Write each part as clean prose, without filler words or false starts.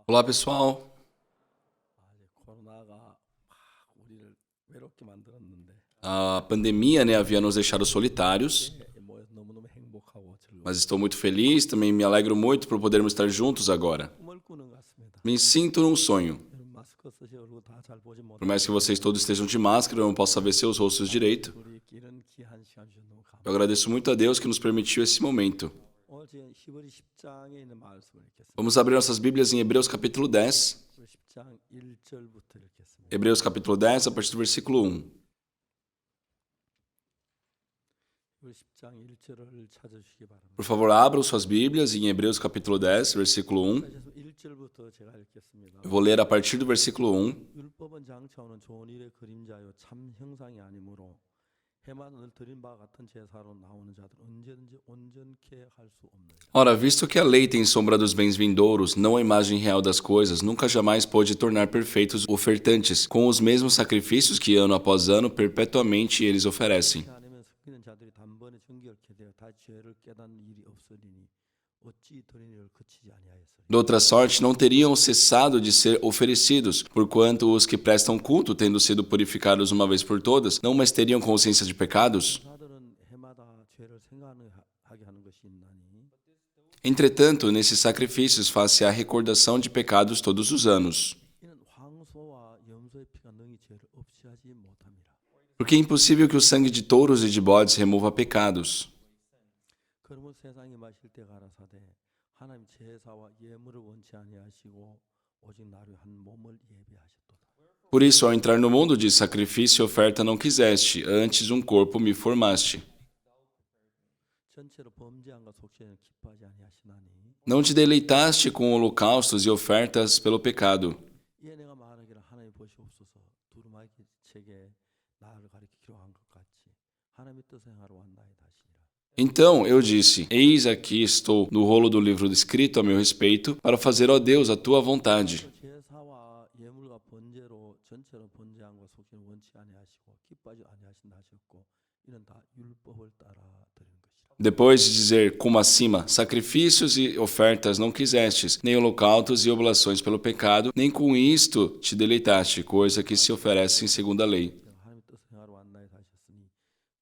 Olá, pessoal. 코로나가 우리를 외롭게 만들었는데 A pandemia, havia nos deixado solitários, 모여서 너무너무 행복하고 즐거워 mas estou muito feliz, também me alegro muito por podermos estar juntos agora. 꿈을 꾸는 것 같습니다. Me sinto num sonho. 여러분 마스크 쓰시고 얼굴 다 잘 보지 Por mais que vocês todos estejam de máscara, eu não possa ver seus rostos direito. 우리 이런 귀한 시간 주셔서 너무 Eu 감사합니다. agradeço muito a Deus que nos permitiu esse momento. 오늘 지금 히브리 10장에 있는 말씀을 읽겠습니다. Vamos abrir nossas Bíblias em Hebreus capítulo 10. 히브리 10장 1절부터 읽겠습니다. Hebreus capítulo 10, a partir do versículo 1. 히브리 10장 1절을 찾아주시기 바랍니다. Por favor, abram suas Bíblias em Hebreus capítulo 10, versículo 1. 1절부터 제가 읽겠습니다. Eu vou ler a partir do versículo 1. 율법은 장차오는 좋은 일의 그림자요 참 형상이 아니므로 해만 늘 드린 바 같은 제사로 나오는 자들 언제든지 온전케 할 수 없느니라. Ora, visto que a lei tem sombra dos bens vindouros, não a imagem real das coisas, nunca jamais pôde tornar perfeitos ofertantes, com os mesmos sacrifícios que ano após ano perpetuamente eles oferecem. 그렇지 않으면 섞이는 자들이 단번에 정결케 되어 다 죄를 깨닫는 일이 없으리니 어찌 드린 일을 그치지 아니하였으리. De outra sorte, não teriam cessado de ser oferecidos, porquanto os que prestam culto, tendo sido purificados uma vez por todas, não mais teriam consciência de pecados? 사들은 해마다 죄를 생각하게 하는 것이 있나니 Entretanto, nesses sacrifícios faz-se a recordação de pecados todos os anos. 이는 황소와 염소의 피가 능히 죄를 없이 하지 못함이라. Porque é impossível que o sangue de touros e de bodes remova pecados. 그러므로 세상에 마실 때 가라사대 하나님 제사와 예물을 원치 아니하시고 오직 나를 한 몸을 예비하셨도다. Por isso, ao entrar no mundo de sacrifício e oferta não quiseste, antes um corpo me formaste. 전체로 범죄함과 속죄는 기뻐하지 아니하시나니 Não te deleitaste com holocaustos e ofertas pelo pecado. 이에 내가 말하기를 하나님 보시옵소서 두루마기 책에 나를 가리키기로 한 것 같이 하나님의 뜻을 행하러 왔나이다 하시니라. Então eu disse: Eis aqui estou no rolo do livro escrito a meu respeito, para fazer, ó Deus, a tua vontade. 제사와 예물과 번제로 전체로 번제함과 속죄는 원치 아니하시고 기뻐하지 아니하신다 하셨고 이는 다 율법을 따라 드리는 것이라. Depois de dizer, como acima, sacrifícios e ofertas não quisestes, nem holocaustos e oblações pelo pecado, nem com isto te deleitaste, coisa que se oferece segundo a lei. 하나님의 뜻을 행하러 왔나이다 하셨으니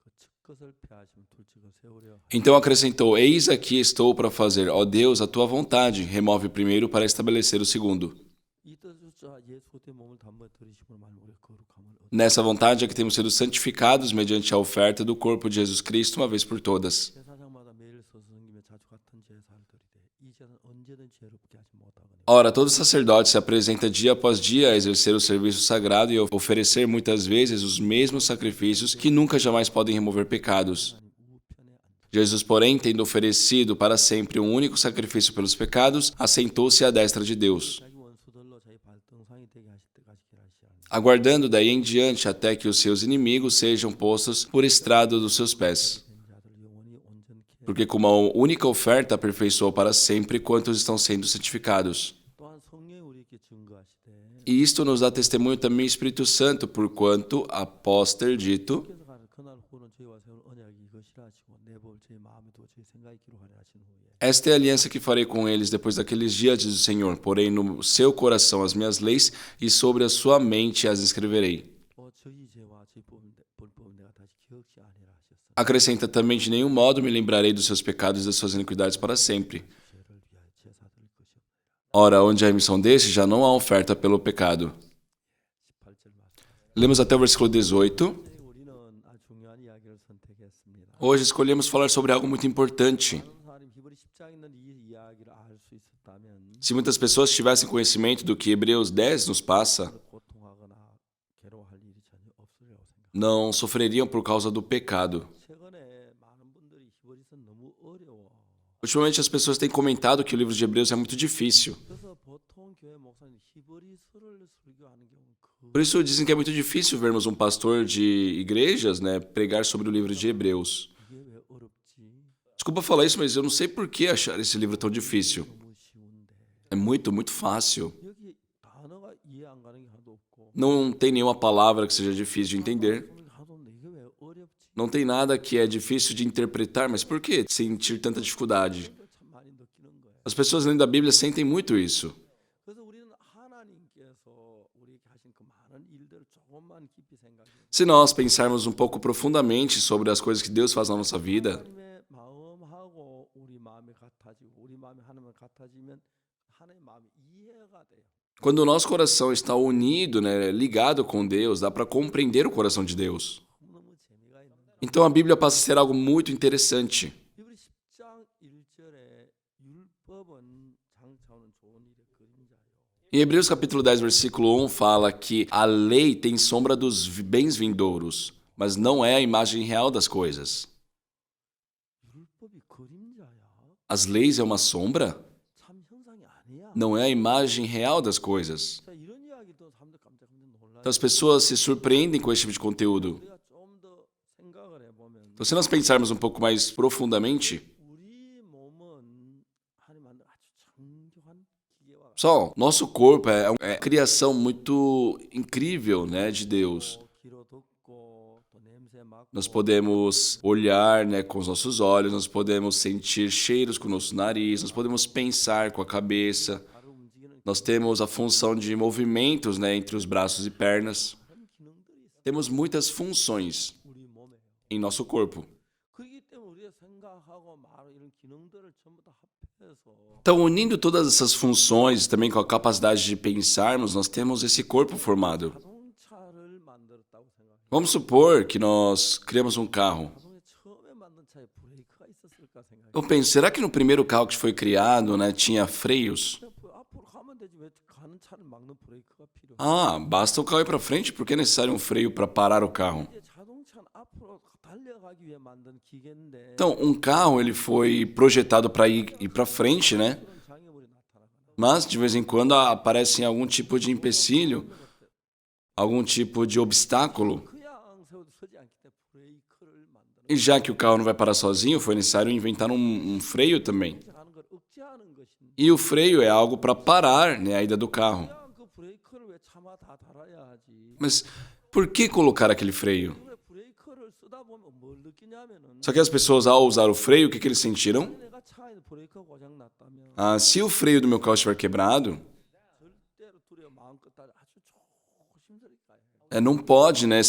그 첫 것을 폐하시면 둘째를 세우려 Então acrescentou: Eis aqui estou para fazer, ó Deus, a tua vontade. Remove o primeiro para estabelecer o segundo. 이 뜻을 자 예수 때 몸을 단번에 들이심으로 말미 우리의 거룩함을 얻 Nessa vontade é que temos sido santificados mediante a oferta do corpo de Jesus Cristo uma vez por todas. 제사장마다 매일 서서 섬기며 자주 같은 제사를 드리되 이 제사는 언제든 죄롭게 하지 못하거니 Ora, todo sacerdote se apresenta dia após dia a exercer o serviço sagrado e oferecer muitas vezes os mesmos sacrifícios que nunca jamais podem remover pecados. 하나님 우편에 앉아 Jesus, porém, tendo oferecido para sempre um único sacrifício pelos pecados, assentou-se à destra de Deus, 자기 원수들로 자기 발등상이 되게 하실 때까지 기다리시라. aguardando daí em diante até que os seus inimigos sejam postos por estrado dos seus pés. 된 자들을 영원히 온전케 Porque com uma única oferta aperfeiçoou para sempre quantos estão sendo santificados. 또한 성령이 우리에게 증거하시되 E isto nos dá testemunho também o Espírito Santo, porquanto, após ter dito, 그래서 가는 그날 후는 저희와 세운 언약이 이것이라 하시고 내 법을 제 마음에 두어 제 생각에 기록하려 하신 후에 esta é a aliança que farei com eles depois daqueles dias, diz o Senhor, porém no seu coração as minhas leis e sobre a sua mente as escreverei. 또 저희 죄와 저희 불법은 내가 다시 기억지 아니라 하셨으니 Acrescenta também, de nenhum modo me lembrarei dos seus pecados e das suas iniquidades para sempre. 죄를 위하여 제사 드릴 것이 없느니라. Ora, onde há remissão deste, já não há oferta pelo pecado. 18절 말씀. Lemos até o versículo 18. 네, 우리는 아주 중요한 이야기를 선택했습니다. Hoje escolhemos falar sobre algo muito importante. 많은 사람이 히브리 10장에 있는 이 이야기를 알 수 있었다면 Se muitas pessoas tivessem conhecimento do que Hebreus 10 nos passa, 고통하거나 괴로워할 일이 전혀 없으리라고 생각합니다. não sofreriam por causa do pecado. 최근에 많은 분들이 히브리서 너무 어려워. Ultimamente as pessoas têm comentado que o livro de Hebreus é muito difícil. 그래서 보통 교회 목사님 히브리서를 설교하는 경우는 Por isso dizem que é muito difícil vermos um pastor de igrejas, pregar sobre o livro de Hebreus. 이게 왜 어렵지? Desculpa falar isso, mas eu não sei por que achar esse livro tão difícil. 너무 쉬운데 É muito fácil. 여기 단어가 이해 안 가는 게 하나도 없고 Não tem nenhuma palavra que seja difícil de entender. 하나도 없는데 이게 왜 어렵지? Não tem nada que é difícil de interpretar, mas por que sentir tanta dificuldade? 이걸 참 많이 느끼는 거예요. As pessoas lendo a Bíblia sentem muito isso. 그래서 우리는 생각이 Se nós pensarmos um pouco profundamente sobre as coisas que Deus faz na nossa vida, 하나님의 마음하고 우리 마음이 같아지고 우리 마음이 하나님과 같아지면 하나님의 마음이 이해가 돼요. quando o nosso coração está unido, né, ligado com Deus, dá para compreender o coração de Deus. 너무 재미가 있는데 Então a Bíblia passa a ser algo muito interessante. 히브리 10장 1절에 율법은 장차오는 좋은 일의 그림자요. Em Hebreus capítulo 10, versículo 1 fala que a lei tem sombra dos bens vindouros, mas não é a imagem real das coisas. 율법이 그림자야. As leis é uma sombra? 참 형상이 아니야. Não é a imagem real das coisas. 자, 이런 이야기도 사람들 깜짝 놀라요. Então as pessoas se surpreendem com esse tipo de conteúdo. 우리가 좀 더 생각을 해보면 Então, se nós pensarmos um pouco mais profundamente, 우리 몸은 하나님 만든 아주 정교한 기계와 só, nosso corpo é uma criação muito incrível, né, de Deus. 귀로 듣고 또 냄새 맡고 Nós podemos olhar, né, com os nossos olhos, nós podemos sentir cheiros com o nosso nariz, nós podemos pensar com a cabeça. 바로 움직이는 Nós temos a função de movimentos, né, entre os braços e pernas. 그런 기능들이 있어. Temos muitas funções 우리 몸에. em nosso corpo. 그렇기 때문에 우리가 생각하고 말하고 이런 기능들을 전부 다 합해서 Então, unindo todas essas funções, também com a capacidade de pensarmos, nós temos esse corpo formado. 자동차를 만들었다고 생각해요. Vamos supor que nós criamos um carro. 자동차 처음에 만든 차에 브레이크가 있었을까 생각해요. Eu penso, será que no primeiro carro que foi criado, né, tinha freios? 앞으로 가면 되지 왜 가는 차를 막는 브레이크가 필요해? Ah, basta o carro ir para frente, por que é necessário um freio para parar o carro? 이제 자동차는 앞으로 달려가기 위해 만든 기계인데 Então, um carro ele foi projetado para ir para frente, né? 그런 장애물이 나타나거나 Mas de vez em quando aparece algum tipo de empecilho, algum tipo de obstáculo. 그냥 세워도 서지 않기 때문에 브레이크를 만드는 E já que o carro não vai parar sozinho, foi necessário inventar um freio também. 하는 걸 억제하는 것인데 E o freio é algo para parar, né, a ida do carro. 그냥 그 브레이크를 왜 차마 다 달아야 하지? Mas por que colocar aquele freio? 그래 브레이크를 쓰다 보면 뭘 느끼냐면은 Só que as pessoas, ao usar o freio, o que eles sentiram? 내가 차에 브레이크 고장 났다면 Ah, se o freio do meu carro estiver quebrado, 절대로 두려워 마음껏 따라 아주 조심스럽게 가야 해요. não pode, né,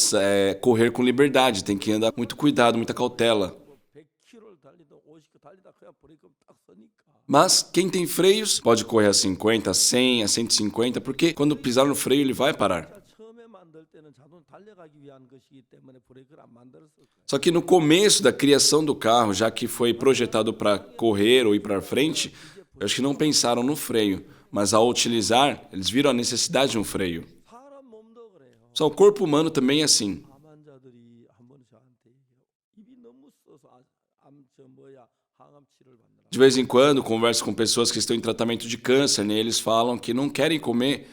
correr com liberdade, tem que andar com muito cuidado, muita cautela. 100km를 달리든 50km 달리다 그냥 브레이크 딱 서니까 Mas quem tem freios pode correr a 50, a 100, a 150, porque quando pisar no freio ele vai parar. 처음에 만들 때는 자동 달려가기 위한 것이기 때문에 브레이크를 안 만들었을 거예요. Só que no começo da criação do carro, já que foi projetado para correr ou ir para frente, eu acho que não pensaram no freio, mas ao utilizar, eles viram a necessidade de um freio. 사람 몸도 그래요. Só o corpo humano também é assim. 암 환자들이 한 번 저한테 얘기해요. 입이 너무 써서 항암 치료를 받느라. De vez em quando, converso com pessoas que estão em tratamento de câncer, né? Eles falam que não querem comer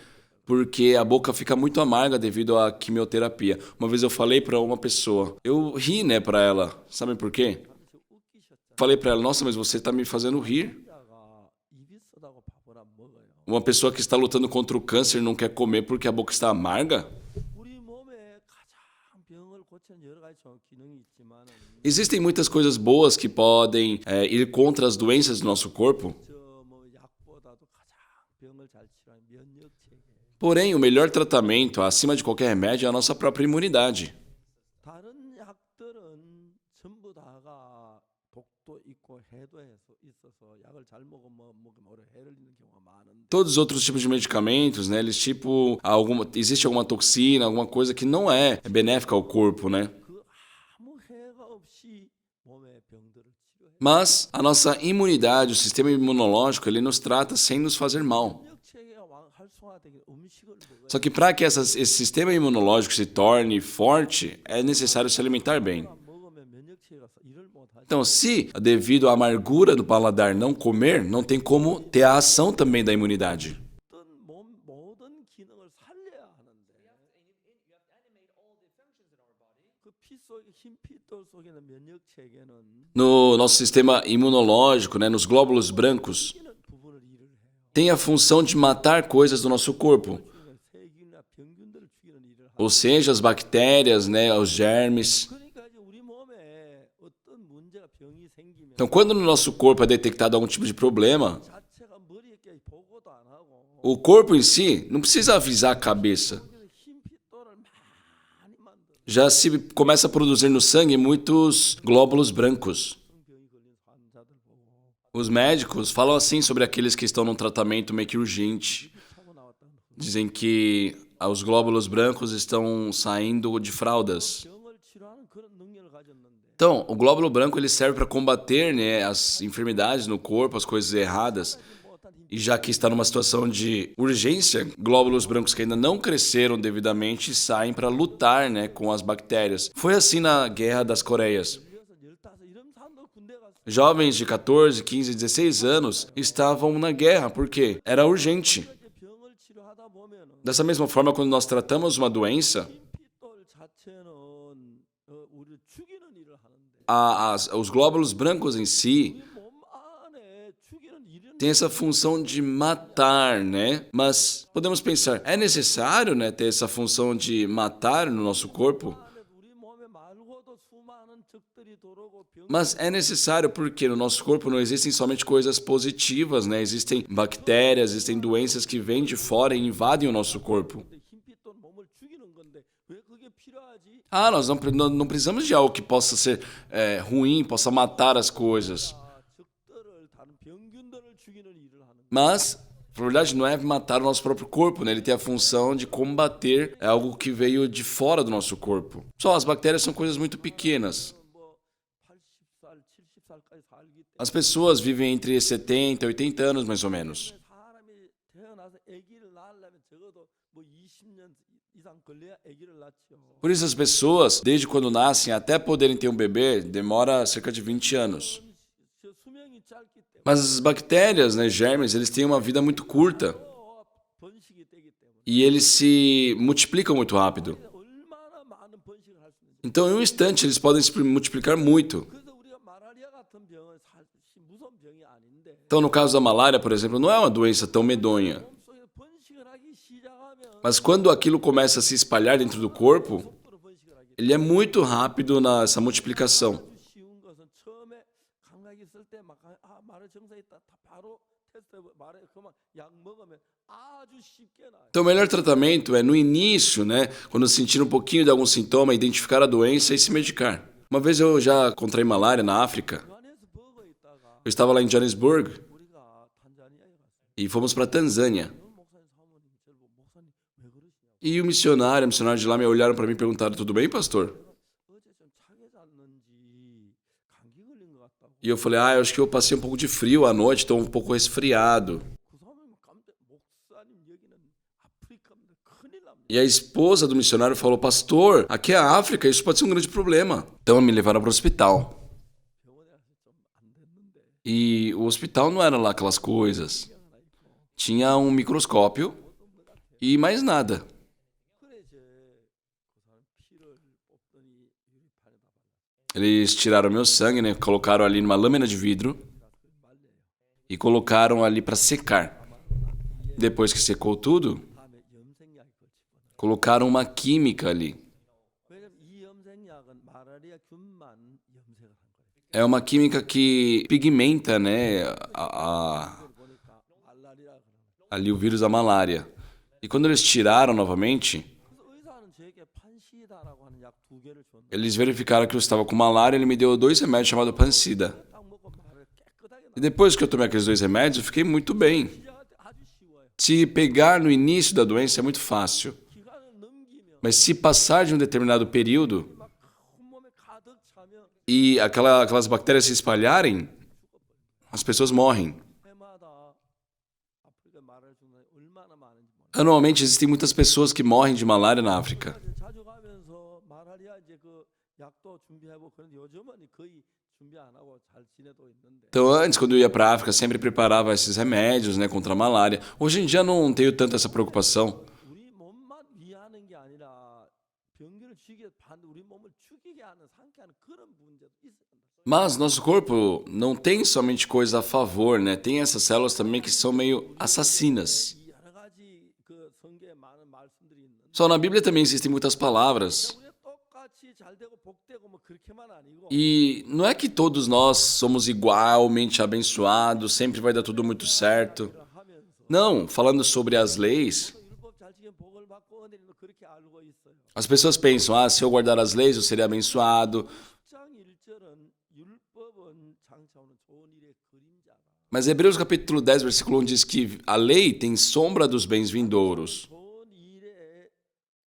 porque a boca fica muito amarga devido à quimioterapia. Uma vez eu falei para uma pessoa, eu ri, né, para ela. Sabem por quê? 저 웃기셨잖아요. Falei para ela, nossa, mas você está me fazendo rir. 환자가 입이 쓰다고 밥을 안 먹어요. Uma pessoa que está lutando contra o câncer não quer comer porque a boca está amarga? 우리 몸에 가장 병을 고치는 여러 가지 기능이 있지만 Existem muitas coisas boas que podem ir contra as doenças do nosso corpo. 저뭐 약보다도 가장 병을 잘 치료하는 면역 체계. Porém, o melhor tratamento, acima de qualquer remédio, é a nossa própria imunidade. 다른 약들은 전부 다가 독도 있고 해도 있어서 약을 잘 먹으면 오히려 해를 입는 경우가 많은데 Todos os outros tipos de medicamentos, né, eles existe alguma toxina, alguma coisa que não é benéfica ao corpo, né? 그 아무 해가 없이 몸의 병들을 치료해. Mas a nossa imunidade, o sistema imunológico, ele nos trata sem nos fazer mal. 면역 체계가 활성화되기 음식을 먹어야 Só que para que esse sistema imunológico se torne forte, é necessário se alimentar bem. 먹으면 면역 체계가 일을 못 하지. Então, se devido à amargura do paladar não comer, não tem como ter a ação também da imunidade. 어떤 몸 모든 기능을 살려야 하는데 그 피 속에 흰 피돌 속에는 면역 체계는 No nosso sistema imunológico, né, nos glóbulos brancos, 이는 부분을 일을 해요. tem a função de matar coisas do nosso corpo. 세균이나 병균들을 죽이는 일을 하고 Ou seja, as bactérias, né, os germes. 그러니까 이제 우리 몸에 어떤 문제가 병이 생기면 Então, quando no nosso corpo é detectado algum tipo de problema, 자체가 머리에 깨 보고도 안 하고 o corpo em si não precisa avisar a cabeça. 거기서 흰 핏돌을 많이 만들어 já se começa a produzir no sangue muitos glóbulos brancos. 병이 걸린 환자들 보고 Os médicos falam assim sobre aqueles que estão num tratamento meio que urgente. 차고 나왔다는 거. Dizem que os glóbulos brancos estão saindo de fraldas. 병을 치료하는 그런 능력을 가졌는데 Então, o glóbulo branco ele serve para combater, né, as enfermidades no corpo, as coisas erradas. 뭐 어떤 힘 E já que está numa situação de urgência, glóbulos brancos que ainda não cresceram devidamente saem para lutar, né, com as bactérias. Foi assim na Guerra das Coreias. 걸려서 15 이런 사람도 군대 가서 Jovens de 14, 15, 16 anos estavam na guerra, porque era urgente. 이렇게 병을 치료하다 보면은 Dessa mesma forma, quando nós tratamos uma doença, 림피돌 자체는 우리를 죽이는 일을 하는데 os glóbulos brancos em si 우리 몸 안에 죽이는 일을 têm essa função de matar, né? Mas podemos pensar, é necessário, né, ter essa função de matar no nosso corpo? 안에 우리 몸에 말고도 수많은 적들이 들어오고 병 Mas é necessário porque no nosso corpo não existem somente coisas positivas, né? Existem bactérias, existem doenças que vêm de fora e invadem o nosso corpo. 흰피돌 몸을 죽이는 건데 왜 그게 필요하지? Ah, nós não precisamos de algo que possa ser ruim, possa matar as coisas. 적들을 다른 병균들을 죽이는 일을 하는 거예요. Mas, na verdade, não é matar o nosso próprio corpo, né? Ele tem a função de combater algo que veio de fora do nosso corpo. Só as bactérias são coisas muito pequenas. 뭐 80살, 70살까지 살기 때문에 As pessoas vivem entre 70 e 80 anos, mais ou menos. 사람이 태어나서 아기를 낳으려면 적어도 뭐 20년 이상 걸려야 아기를 낳죠. Por isso, as pessoas, desde quando nascem até poderem ter um bebê, demora cerca de 20 anos. 저 수명이 짧기 때문에 Mas as bactérias, né, germes, eles têm uma vida muito curta 번식이 되기 때문에 e eles se multiplicam muito rápido. 얼마나 많은 번식을 할 수 있는지. Então, em um instante, eles podem se multiplicar muito. 그래서 우리가 말라리아 같은 병은 무서운 병이 아닌데 Então, no caso da malária, por exemplo, não é uma doença tão medonha. 몸속에 번식을 하기 시작하면 Mas quando aquilo começa a se espalhar dentro do corpo, 속도로 번식을 하게 ele é muito rápido nessa multiplicação. 아주 쉬운 것은 처음에 감각이 있을 때 막 말에 증세 있다 다 바로 테스트 말에 그만 약 먹으면 아주 쉽게 나요. Então, o melhor tratamento é no início, né? Quando sentir um pouquinho de algum sintoma, identificar a doença e se medicar. Uma vez eu já contraí malária na África. 요하네스버그에 있다가 Eu estava lá em Johannesburg 우리가 탄자니아에 갔어요. e fomos para Tanzânia. 어느 목사님 사모님 저를 보고 목사님 왜 그러시냐고. E o missionário de lá me olharam para mim e perguntaram: tudo bem, pastor? 어제 좀 차게 잤는지 감기 걸린 것 같다고. E eu falei: eu acho que eu passei um pouco de frio à noite, estou um pouco resfriado. 그 사람이 깜짝 목사님 여기는 아프리카입니다. 큰일 납니다. E a esposa do missionário falou: pastor, aqui é a África, isso pode ser um grande problema. Então me levaram para o hospital. 병원에 가서 좀 안 됐는데 E o hospital não era lá aquelas coisas. 하나 있고 Tinha um microscópio e mais nada. 그래 이제 그 사람 피를 뽑더니 유리판에다 발라. Eles tiraram meu sangue, né? Colocaram ali numa lâmina de vidro 말려요. e colocaram ali para secar. Depois que secou tudo, 다음에 염색약을 집어넣어요. colocaram uma química ali. 왜냐면 이 염색약은 마라리아 균만 염색을 한 거예요. É uma química que pigmenta, né, 그걸 보니까 말라리아 그러는 거예요. ali o vírus da malária. E quando eles tiraram novamente, 그래서 의사는 저에게 판시다라고 하는 약 2개를 줬는데 eles verificaram que eu estava com malária e ele me deu 2 remédios chamados Pansida. 딱 먹고 말을 깨끗하게 E depois que eu tomei aqueles 2 remédios, eu fiquei muito bem. 시작할 때 아주 쉬워요. Se pegar no início da doença é muito fácil. 기간을 넘기면 Mas se passar de um determinado período 막 온몸에 가득 차면 e aquelas bactérias se espalharem, as pessoas morrem. 해마다 아프리카 말을 주는 얼마나 많은지 몰라요. Anualmente existem muitas pessoas que morrem de malária na África. 자주 가면서 말라리아 이제 그 약도 준비하고 그런데 요즘은 거의 준비 안 하고 잘 지내도 있는데 Então antes, quando eu ia para a África, sempre preparava esses remédios, né, contra a malária. Hoje em dia não tenho tanto essa preocupação. 우리 몸만 위하는 게 아니라 병균을 죽이게 반 우리 몸을 죽이게 하는 상쾌하는 그런 문제도 있어요. Mas nosso corpo não tem somente coisa a favor, né? Tem essas células também que são meio assassinas. 이 여러 가지 그 성경에 많은 말씀들이 있는데 Só na Bíblia também existem muitas palavras. 우리 똑같이 잘 되고 복되고 뭐 그렇게만 아니고 E não é que todos nós somos igualmente abençoados, sempre vai dar tudo muito certo. 하면서 Não, falando sobre as leis, 율법 잘 지키면 복을 받고 은혜는 그렇게 알고 있어요. As pessoas pensam, se eu guardar as leis, eu serei abençoado. 10장 1절은 율법은 장차오는 좋은 일의 그림자다. Mas Hebreus capítulo 10, versículo 1 diz que a lei tem sombra dos bens vindouros. 좋은 일의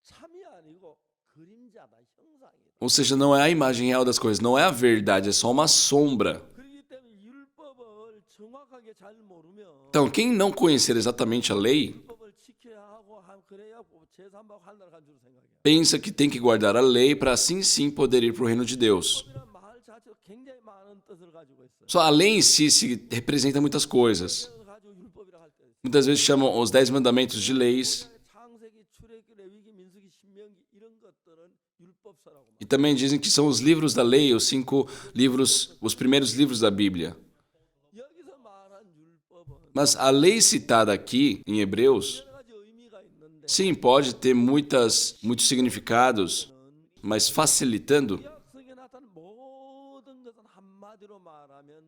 참이 아니고 그림자다, 형상이다. Ou seja, não é a imagem real das coisas, não é a verdade, é só uma sombra. 그렇기 때문에 율법을 정확하게 잘 모르면 Então, quem não conhecer exatamente a lei, 율법을 지켜야 하고 그래야 제3박 하늘 간 줄 생각해요. pensa que tem que guardar a lei para assim sim poder ir para o reino de Deus. 율법이란 말 자체가 굉장히 많은 뜻을 가지고 있어요. Só a lei em si representa muitas coisas. 그걸 가지고 율법이라 할 때 Muitas vezes chamam os 10 mandamentos de leis. 창세기, 출애굽기, 레위기, 민수기, 신명기 이런 것들은 율법서라고 E também dizem que são os livros da lei, os 5 livros, os primeiros livros da Bíblia. 여기서 말한 율법은 Mas a lei citada aqui, em Hebreus, 여러 가지 의미가 있는데 sim, pode ter muitos significados, mas facilitando, 구약성에 나타난 모든 것은 한마디로 말하면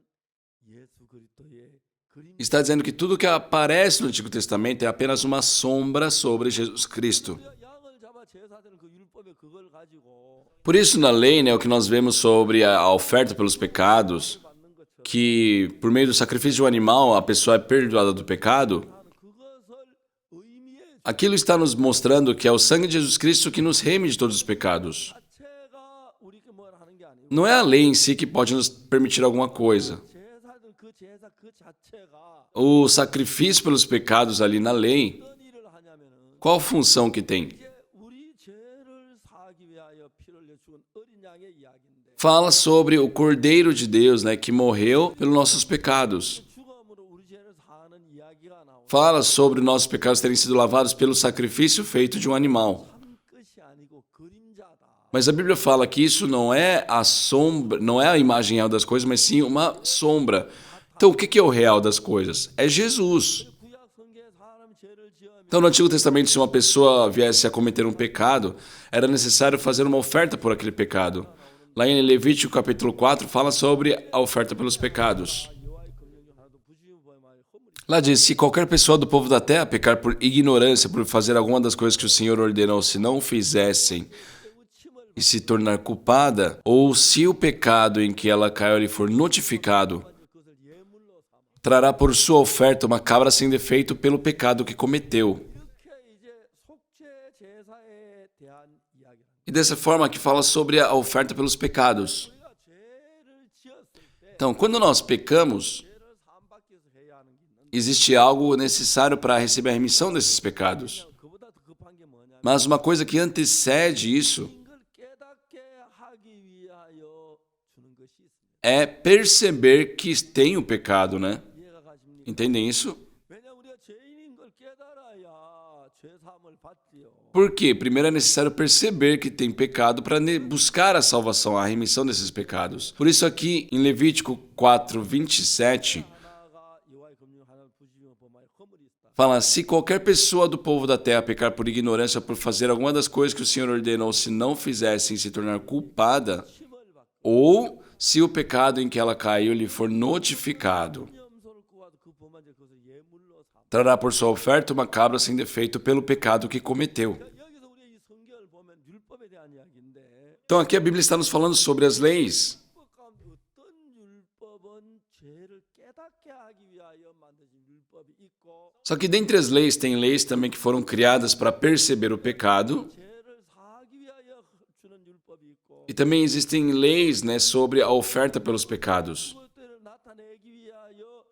예수 그리스도의 그림. está dizendo que tudo que aparece no Antigo Testamento é apenas uma sombra sobre Jesus Cristo. 양을 잡아 제사되는 그 율법에 그걸 가지고 Por isso, na lei, né, o que nós vemos sobre a oferta pelos pecados, 받는 것처럼 que por meio do sacrifício de um animal a pessoa é perdoada do pecado, 하는 그것을 의미해 aquilo está nos mostrando que é o sangue de Jesus Cristo que nos reme de todos os pecados. 자체가 우리께 뭘 하는 게 아니고 Não é a lei em si que pode nos permitir alguma coisa. 제사든 그 제사 그 자체가 O sacrifício pelos pecados ali na lei, 어떤 일을 하냐면은 qual função que tem? 이제 우리 죄를 사하기 위하여 피를 흘려 죽은 어린 양의 이야기인데 Fala sobre o Cordeiro de Deus, né, que morreu pelos nossos pecados. 죽음으로 우리 죄를 사하는 이야기가 나오고 Fala sobre nossos pecados terem sido lavados pelo sacrifício feito de um animal. 한 것이 아니고 그림자다. Mas a Bíblia fala que isso não é a sombra, não é a imagem real das coisas, mas sim uma sombra. Então, o que é o real das coisas? É Jesus. 구약 성경에 사람 죄를 지으면 Então, no Antigo Testamento, se uma pessoa viesse a cometer um pecado, era necessário fazer uma oferta por aquele pecado. Lá em Levítico capítulo 4, fala sobre a oferta pelos pecados. 여호와의 검령이 하나도 부지면 보험하여 허물이 Lá diz, se qualquer pessoa do povo da terra pecar por ignorância, por fazer alguma das coisas que o Senhor ordenou, se não fizessem, e se tornar culpada, ou se o pecado em que ela caiu lhe for notificado, 그것을 예물로 삼아 trará por sua oferta uma cabra sem defeito pelo pecado que cometeu. 이렇게 이제 속죄 제사에 대한 이야기를 E dessa forma aqui fala sobre a oferta pelos pecados. 우리가 죄를 지었을 때 Então, quando nós pecamos, 죄를 사함받기 위해서 해야 하는 게 있는데 existe algo necessário para receber a remissão desses pecados. 그보다 더 급한 게 뭐냐면 Mas uma coisa que antecede isso 이걸 깨닫게 하기 위하여 주는 것이 있습니다. é perceber que tem o pecado, né? 이해가 가십니까? Entendem isso? 왜냐 우리가 죄인인 걸 깨달아야 죄 사함을 받지요. Por quê? Primeiro é necessário perceber que tem pecado para buscar a salvação, a remissão desses pecados. Por isso aqui em Levítico 4, 27, 하나가 여호와의 검령 하나를 부지면 범하여 허물이 있다. fala, se qualquer pessoa do povo da terra pecar por ignorância, por fazer alguma das coisas que o Senhor ordenou, se não fizessem se tornar culpada, 힘을 받고 ou se o pecado em que ela caiu lhe for notificado, 염소를 구하도 그 범한 죄 그것을 예물로 삼아. trará por sua oferta uma cabra sem defeito pelo pecado que cometeu. 여기서 우리가 이 성경을 보면 율법에 대한 이야기인데 Então aqui a Bíblia está nos falando sobre as leis. 율법 가운데 어떤 율법은 죄를 깨닫게 하기 위하여 만드신 율법이 있고 Só que dentre as leis, tem leis também que foram criadas para perceber o pecado. 죄를 사하기 위하여 주는 율법이 있고 E também existem leis, né, sobre a oferta pelos pecados. 그것들을 나타내기 위하여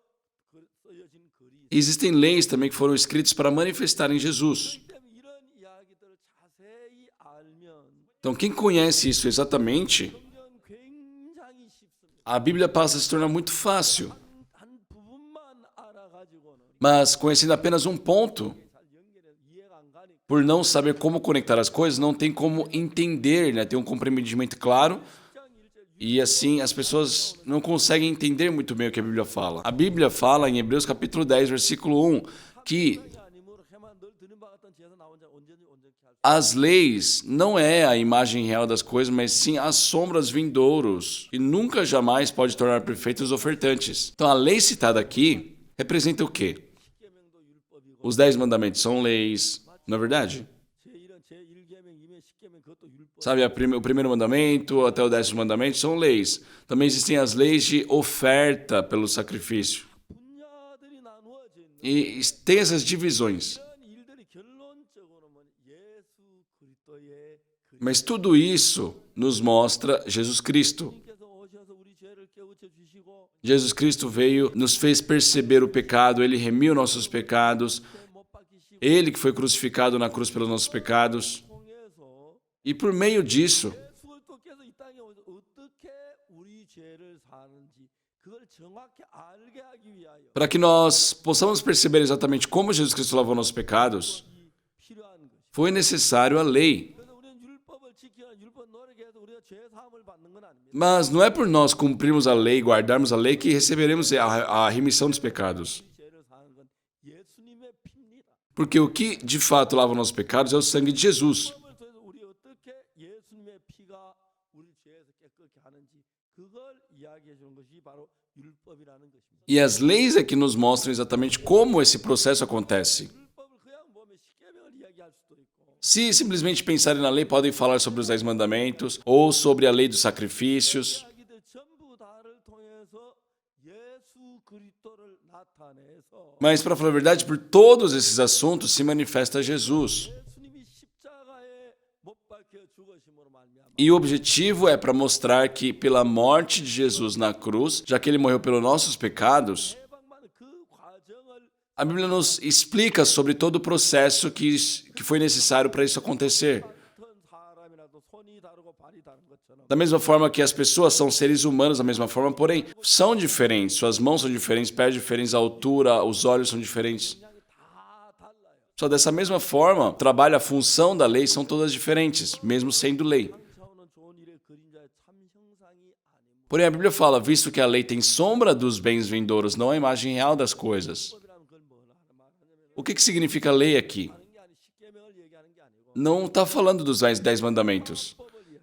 쓰여진 글이 E existem leis também que foram escritas para manifestar em Jesus. 있기 때문에 이런 이야기들을 자세히 알면 Então quem conhece isso exatamente, 성경 굉장히 쉽습니다. a Bíblia passa a se tornar muito fácil. 한 부분만 알아가지고는 Mas conhecendo apenas um ponto, 잘 연결해서 이해가 안 가니까 por não saber como conectar as coisas, não tem como entender, né, ter um compreendimento claro. 10장 1절 E assim as pessoas não conseguem entender muito bem o que a Bíblia fala. A Bíblia fala em Hebreus capítulo 10, versículo 1, que 아니므로 해만 늘 드린 바 같은 죄에서 나온 자 온전히 온전히 할 수. as leis não é a imagem real das coisas, mas sim as sombras vindouros, e nunca jamais pode tornar perfeitos os ofertantes. Então a lei citada aqui representa o quê? 십계명도 율법이고 Os 10 mandamentos são leis, não é verdade? Sabe, o primeiro mandamento até o 10º mandamento são leis. Também existem as leis de oferta pelo sacrifício. 분야들이 나누어져 있는 E tem essas divisões. 이런 일들이 결론적으로는 예수 그리스도의 Mas tudo isso nos mostra Jesus Cristo. 그리스도께서 오셔서 우리 죄를 깨우쳐 주시고 Jesus Cristo veio, nos fez perceber o pecado, Ele remiu nossos pecados, 못 박히시고 Ele que foi crucificado na cruz pelos nossos pecados. 통해서 E por meio disso, 예수 그리스도께서 이 땅에 오셔서 어떻게 우리 죄를 사는지 그걸 정확히 알게 하기 위하여 para que nós possamos perceber exatamente como Jesus Cristo lavou nossos pecados, 이 필요한 것이. foi necessário a lei. 그래서 우리는 율법을 지키는 율법 노력해서 우리가 죄 사함을 받는 건 아닙니다. Mas não é por nós cumprirmos a lei, guardarmos a lei, que receberemos a remissão dos pecados. 우리 죄를 사는 건 예수님의 피입니다. Porque o que de fato lava nossos pecados é o sangue de Jesus. 율법을 통해서 우리 어떻게 예수님의 피가 우리 죄에서 깨끗게 하는지 그걸 이야기해 주는 것이 바로 율법이라는 것입니다. E as leis é que nos mostram exatamente como esse processo acontece. 율법을 그냥 보면 십계명을 이야기할 수도 있고 Se simplesmente pensarem na lei, podem falar sobre os 10 mandamentos ou sobre a lei dos sacrifícios. 이야기들 전부 다를 통해서 예수 그리스도를 나타내서 Mas, para falar a verdade, por todos esses assuntos se manifesta Jesus. 예수님이 십자가에 못 박혀 죽으심으로 말미암아 E o objetivo é para mostrar que, pela morte de Jesus na cruz, já que ele morreu pelos nossos pecados, 해방받는 그 과정을 a Bíblia nos explica sobre todo o processo que foi necessário para isso acontecer. 같은 사람이라도 손이 다르고 발이 다른 것처럼 Da mesma forma que as pessoas são seres humanos, da mesma forma, porém, são diferentes. Suas mãos são diferentes, pés diferentes, a altura, os olhos são diferentes. 그냥 다 달라요. Só dessa mesma forma, o trabalho, a função da lei são todas diferentes, mesmo sendo lei. 차오는 좋은 일의 그림자의 참 형상이 아니므로 Porém, a Bíblia fala, visto que a lei tem sombra dos bens vindouros, não a imagem real das coisas. 율법이라는 걸 뭐라 말하냐면 O que significa lei aqui? 하는 게 아니 십계명을 얘기하는 게 아니고 Não está falando dos 10 mandamentos.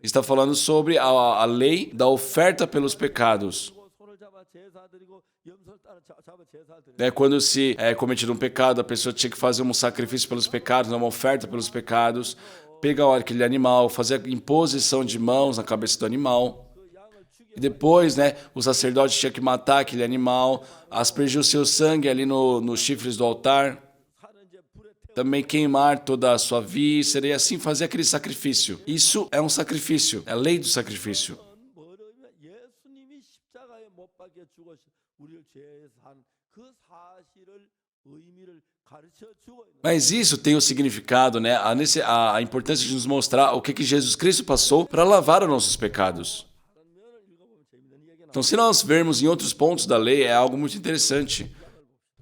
Está falando sobre a lei da oferta pelos pecados. 그리고 손을 잡아 제사 드리고 염소를 잡아 제사 드리고 Quando se é cometido um pecado, a pessoa tinha que fazer um sacrifício pelos pecados, uma oferta pelos pecados, pegar aquele animal, fazer a imposição de mãos na cabeça do animal. 그 양을 죽여 E depois, o sacerdote tinha que matar aquele animal, aspergir o seu sangue ali nos chifres do altar, 사는 이제 불에 태워 também queimar toda a sua víscera e assim fazer aquele sacrifício. Isso é um sacrifício, é a lei do sacrifício. 뭐냐면 예수님이 십자가에 못 박혀 죽으신 우리를 죄에 산그 사실을 의미를 가르쳐 주고 있는 Mas isso tem o significado, a importância de nos mostrar o que Jesus Cristo passou para lavar os nossos pecados. 다른 면을 읽어보면 재밌는 이야기가 나와요. Então, se nós vermos em outros pontos da lei, é algo muito interessante.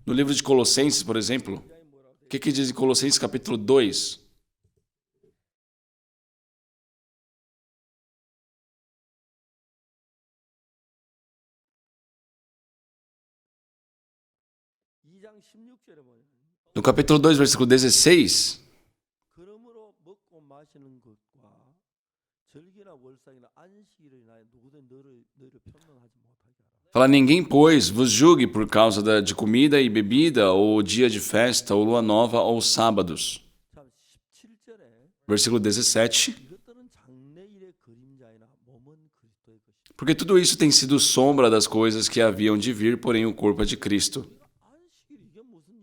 No livro de Colossenses, por exemplo, o que diz em Colossenses capítulo 2? 장 16절에 보면 No capítulo 2, versículo 16, 그러므로 먹고 마시는 것과 절기나 월상이나 안식일을 인하여 누구든 너를 평론하지 못하게 하라. fala: ninguém, pois, vos julgue por causa de comida e bebida, ou dia de festa, ou lua nova, ou sábados. 참 17절에 Versículo 17. 이것들은 장래일의 그림자이나 몸은 그리스도의 것이다. Porque tudo isso tem sido sombra das coisas que haviam de vir, porém o corpo é de Cristo. 안식일 이게 무슨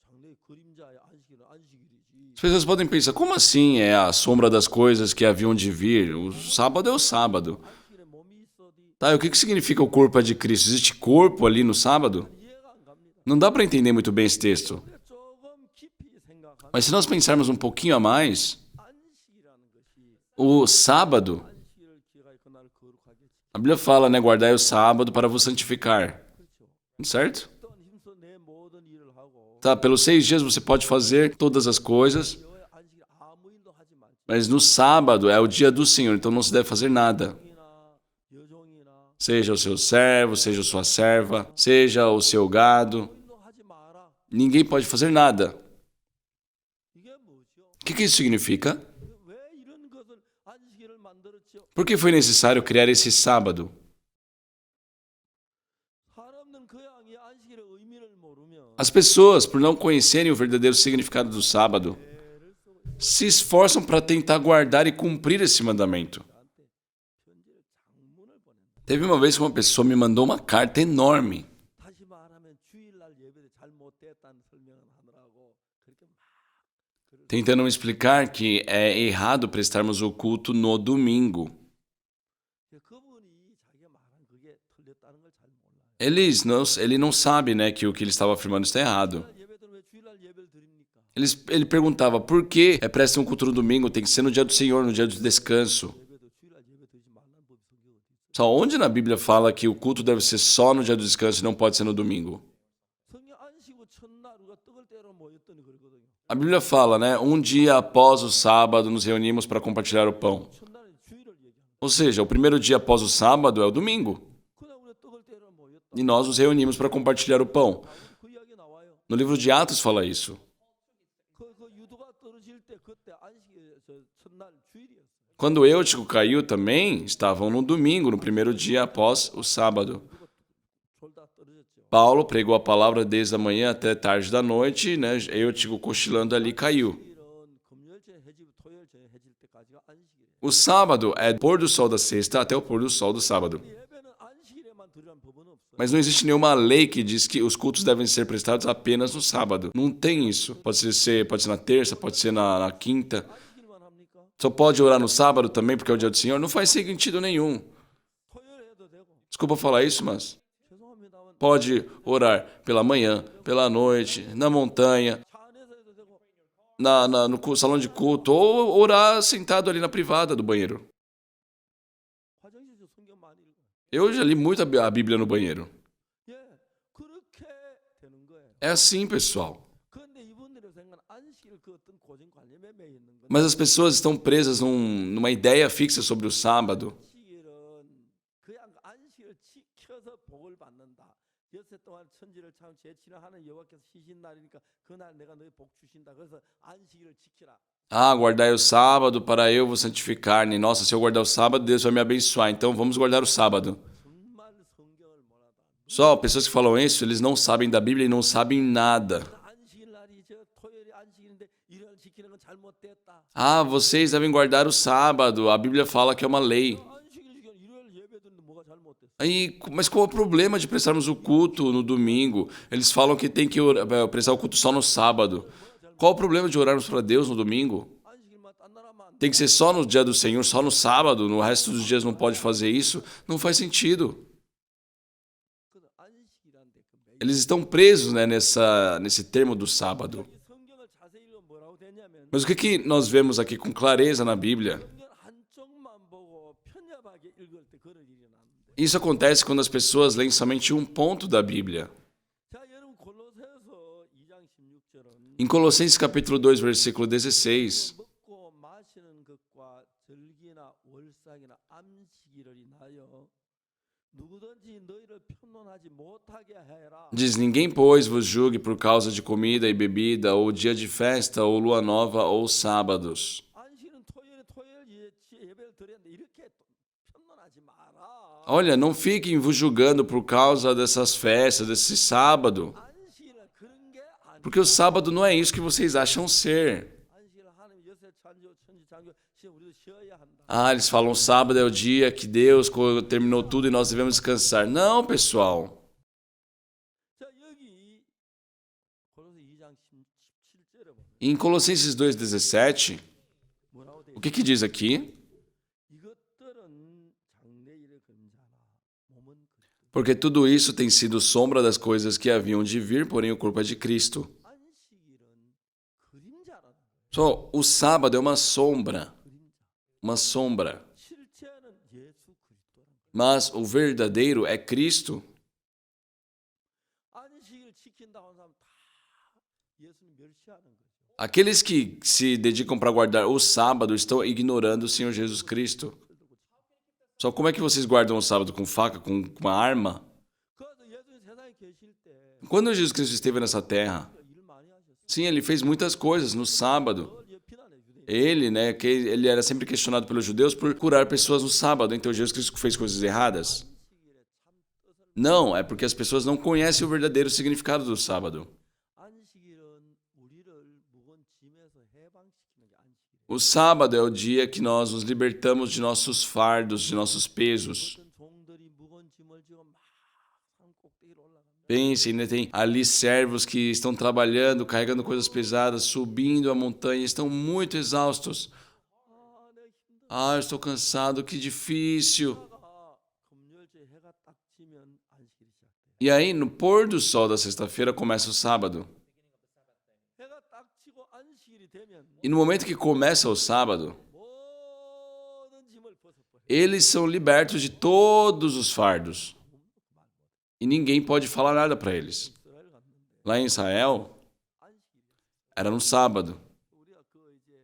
장래의 그림자야? 안식일은 안식일이지. As pessoas podem pensar, como assim é a sombra das coisas que haviam de vir? O sábado é o sábado. 안식일에 몸이 있어도 Tá, e o que significa o corpo é de Cristo? Existe corpo ali no sábado? 이해가 안 갑니다. Não dá para entender muito bem esse texto. 근데 조금 깊이 생각하면 Mas se nós pensarmos um pouquinho a mais, 안식이라는 것이 o sábado, 안식일을 기하여 그날을 거룩하게 지키. a Bíblia fala, guardai o sábado para vos santificar. 그렇죠. Certo? 어떤 힘써 내 모든 일을 하고 Tá, pelos 6 dias você pode fazer todas as coisas, 여호와의 안식일 아무 일도 하지 말지. mas no sábado é o dia do Senhor, então não se deve fazer nada. 여종이나 여종이나 Seja o seu servo, seja a sua serva, seja o seu gado, 일도 하지 마라. ninguém pode fazer nada. 이게 뭐죠? O que isso significa? 왜 이런 것을 안식일을 만들었죠? Por que foi necessário criar esse sábado? 사람들은 그 양이 안식일의 의미를 모르면 As pessoas, por não conhecerem o verdadeiro significado do sábado, se esforçam para tentar guardar e cumprir esse mandamento. 편지를 장문을 보낸다. Teve uma vez que uma pessoa me mandou uma carta enorme, 다시 말하면 주일날 예배를 잘못됐다는 설명을 하느라고 그렇게 막 글을 tentando me explicar que é errado prestarmos o culto no domingo. 그분이 자기가 말한 그게 틀렸다는 걸 잘 몰라요. Ele não sabe, né, que o que ele estava afirmando está errado. 주일날 예배들은 왜 주일날 예배를 드립니까? Ele perguntava, por que prestam um culto no domingo? Tem que ser no dia do Senhor, no dia do descanso. 예배도 주일날 예배 드리지 말라는 법이 성경에 어디 있어요? Só onde na Bíblia fala que o culto deve ser só no dia do descanso e não pode ser no domingo? 성경 안식구 첫날 우리가 떡을 떼러 모였더니 그러거든요. A Bíblia fala, né, um dia após o sábado nos reunimos para compartilhar o pão. 첫날에 주일을 얘기하는. Ou seja, o primeiro dia após o sábado é o domingo. 그냥 우리가 떡을 떼러 모였다. E nós nos reunimos para compartilhar o pão. 그 이야기 나와요. No livro de Atos fala isso. 그 유도가 떨어질 때 그때 안식일 첫날 주일이었어요. Quando Eutico caiu também, estavam no domingo, no primeiro dia após o sábado. 졸다 떨어졌죠. Paulo pregou a palavra desde a manhã até tarde da noite, né? Eutico cochilando ali caiu. 주일은 금요일째 해지고 토요일째 해질 때까지가 안식일이에요. O sábado é do pôr do sol da sexta até o pôr do sol do sábado. 예배는 안식일에만 드리라는 법은 없어요. Mas não existe nenhuma lei que diz que os cultos devem ser prestados apenas no sábado. Não tem isso. Pode ser na terça, pode ser na quinta. 안식일만 합니까? Só pode orar no sábado também, porque é o dia do Senhor. Não faz sentido nenhum. 토요일 해도 되고. Desculpa falar isso, mas 죄송합니다만 pode orar pela manhã, pela noite, na montanha, 차 안에서 해도 되고. no salão de culto, ou orar sentado ali na privada do banheiro. 화장실에서 성경 많이 읽어요. Eu já li muito a Bíblia no banheiro. 예, 그렇게 되는 거예요. É assim, pessoal. 그런데 이분들의 생각은 안식일 그 어떤 고정관념에 매 있는 건데 Mas as pessoas estão presas numa ideia fixa sobre o sábado. 안식일은 그냥 안식을 지켜서 복을 받는다. 여섯 동안 천지를 참 제치는 하는 여호와께서 쉬신 날이니까 그날 내가 너희 복 주신다. 그래서 안식일을 지키라. Ah, guardai o sábado para eu vos santificar. Nossa, se eu guardar o sábado, Deus vai me abençoar. Então vamos guardar o sábado. 정말 성경을 몰라다. Só pessoas que falam isso, eles não sabem da Bíblia e não sabem nada. 안식일 날이 저 토요일이 안식일인데 일요일 지키는 건 잘못됐다. Ah, vocês devem guardar o sábado. A Bíblia fala que é uma lei. 안식일 지키는 일요일 예배 드는데 뭐가 잘못됐어? Aí, mas qual é o problema de prestarmos o culto no domingo? Eles falam que tem que prestar o culto só no sábado. Qual o problema de orarmos para Deus no domingo? 안식일만 딴 나라만 안 돼. Tem que ser só no dia do Senhor, só no sábado, no resto dos dias não pode fazer isso? Não faz sentido. 그래서 안식일한테 그 매일 Eles estão presos, né, nesse termo do sábado. 이 성경을 자세히 읽으면 뭐라고 되냐면 Mas o que nós vemos aqui com clareza na Bíblia? 성경 한쪽만 보고 편협하게 읽을 때 그런 일이 나는데. Isso acontece quando as pessoas leem somente um ponto da Bíblia. 자, 여러분 골로새서 2장 16절은 Em Colossenses capítulo 2, versículo 16, 먹고 마시는 것과 절기나 월삭이나 안식일을 인하여 누구든지 너희를 편론하지 못하게 해라. diz: Ninguém, pois, vos julgue por causa de comida e bebida, ou dia de festa, ou lua nova, ou sábados. 안식일은 토요일 예배를 드렸는데 이렇게 편론하지 마라. Olha, não fiquem vos julgando por causa dessas festas, desse sábado. 안식일은 그런 게 아니야. Porque o sábado não é isso que vocês acham ser. 안식일은 하나님 여세 창조 천지 창조 시험 우리도 쉬어야 한다. Ah, eles falam sábado é o dia que Deus terminou tudo e nós devemos descansar. Não, pessoal. 자, 여기 골로새 2장 17절에 보면 Em Colossenses 2,17, 뭐라고 돼 o 있어요? que diz aqui? 이것들은 장래일의 그림자라 몸은 그리스도. Porque tudo isso tem sido sombra das coisas que haviam de vir, porém o corpo é de Cristo. 안식일은 그림자라는 거예요. Só o sábado é uma sombra. 그림자. Uma sombra. 실제는 예수 그리스도라는 거예요. Mas o verdadeiro é Cristo. 안식일 지킨다고 하는 사람 다 예수님 멸시하는 거죠. Aqueles que se dedicam para guardar o sábado estão ignorando o Senhor Jesus Cristo. Só como é que vocês guardam o sábado? Com faca, com uma arma? 그래서 예수님 세상에 계실 때 Quando Jesus Cristo esteve nessa terra, 일 많이 하셨어요. sim, ele fez muitas coisas no sábado. 늘 비난해 주대요. Ele, né, que ele era sempre questionado pelos judeus por curar pessoas no sábado. Então Jesus Cristo fez coisas erradas? 안식일의 참 뜻을 Não, é porque as pessoas não conhecem o verdadeiro significado do sábado. 안식일은 우리를 무거운 짐에서 해방시키는 게 안식일. O sábado é o dia que nós nos libertamos de nossos fardos, de nossos pesos. 어떤 종들이 무거운 짐을 지고 막 산 꼭대기로 올라갑니다. Pense, ainda tem ali servos que estão trabalhando, carregando coisas pesadas, subindo a montanha, estão muito exaustos. 내 힘들어. Ah, eu estou cansado, que difícil. 금요일째 해가 딱 지면 안식일이 시작돼요. E aí, no pôr do sol da sexta-feira, começa o sábado. 해가 딱 지고 안식일이 되면 E no momento que começa o sábado, 모든 짐을 벗어버려요. eles são libertos de todos os fardos. E ninguém pode falar nada para eles. 이스라엘 갔는데 Lá em Israel, 안식일이 era no sábado. 우리가 이제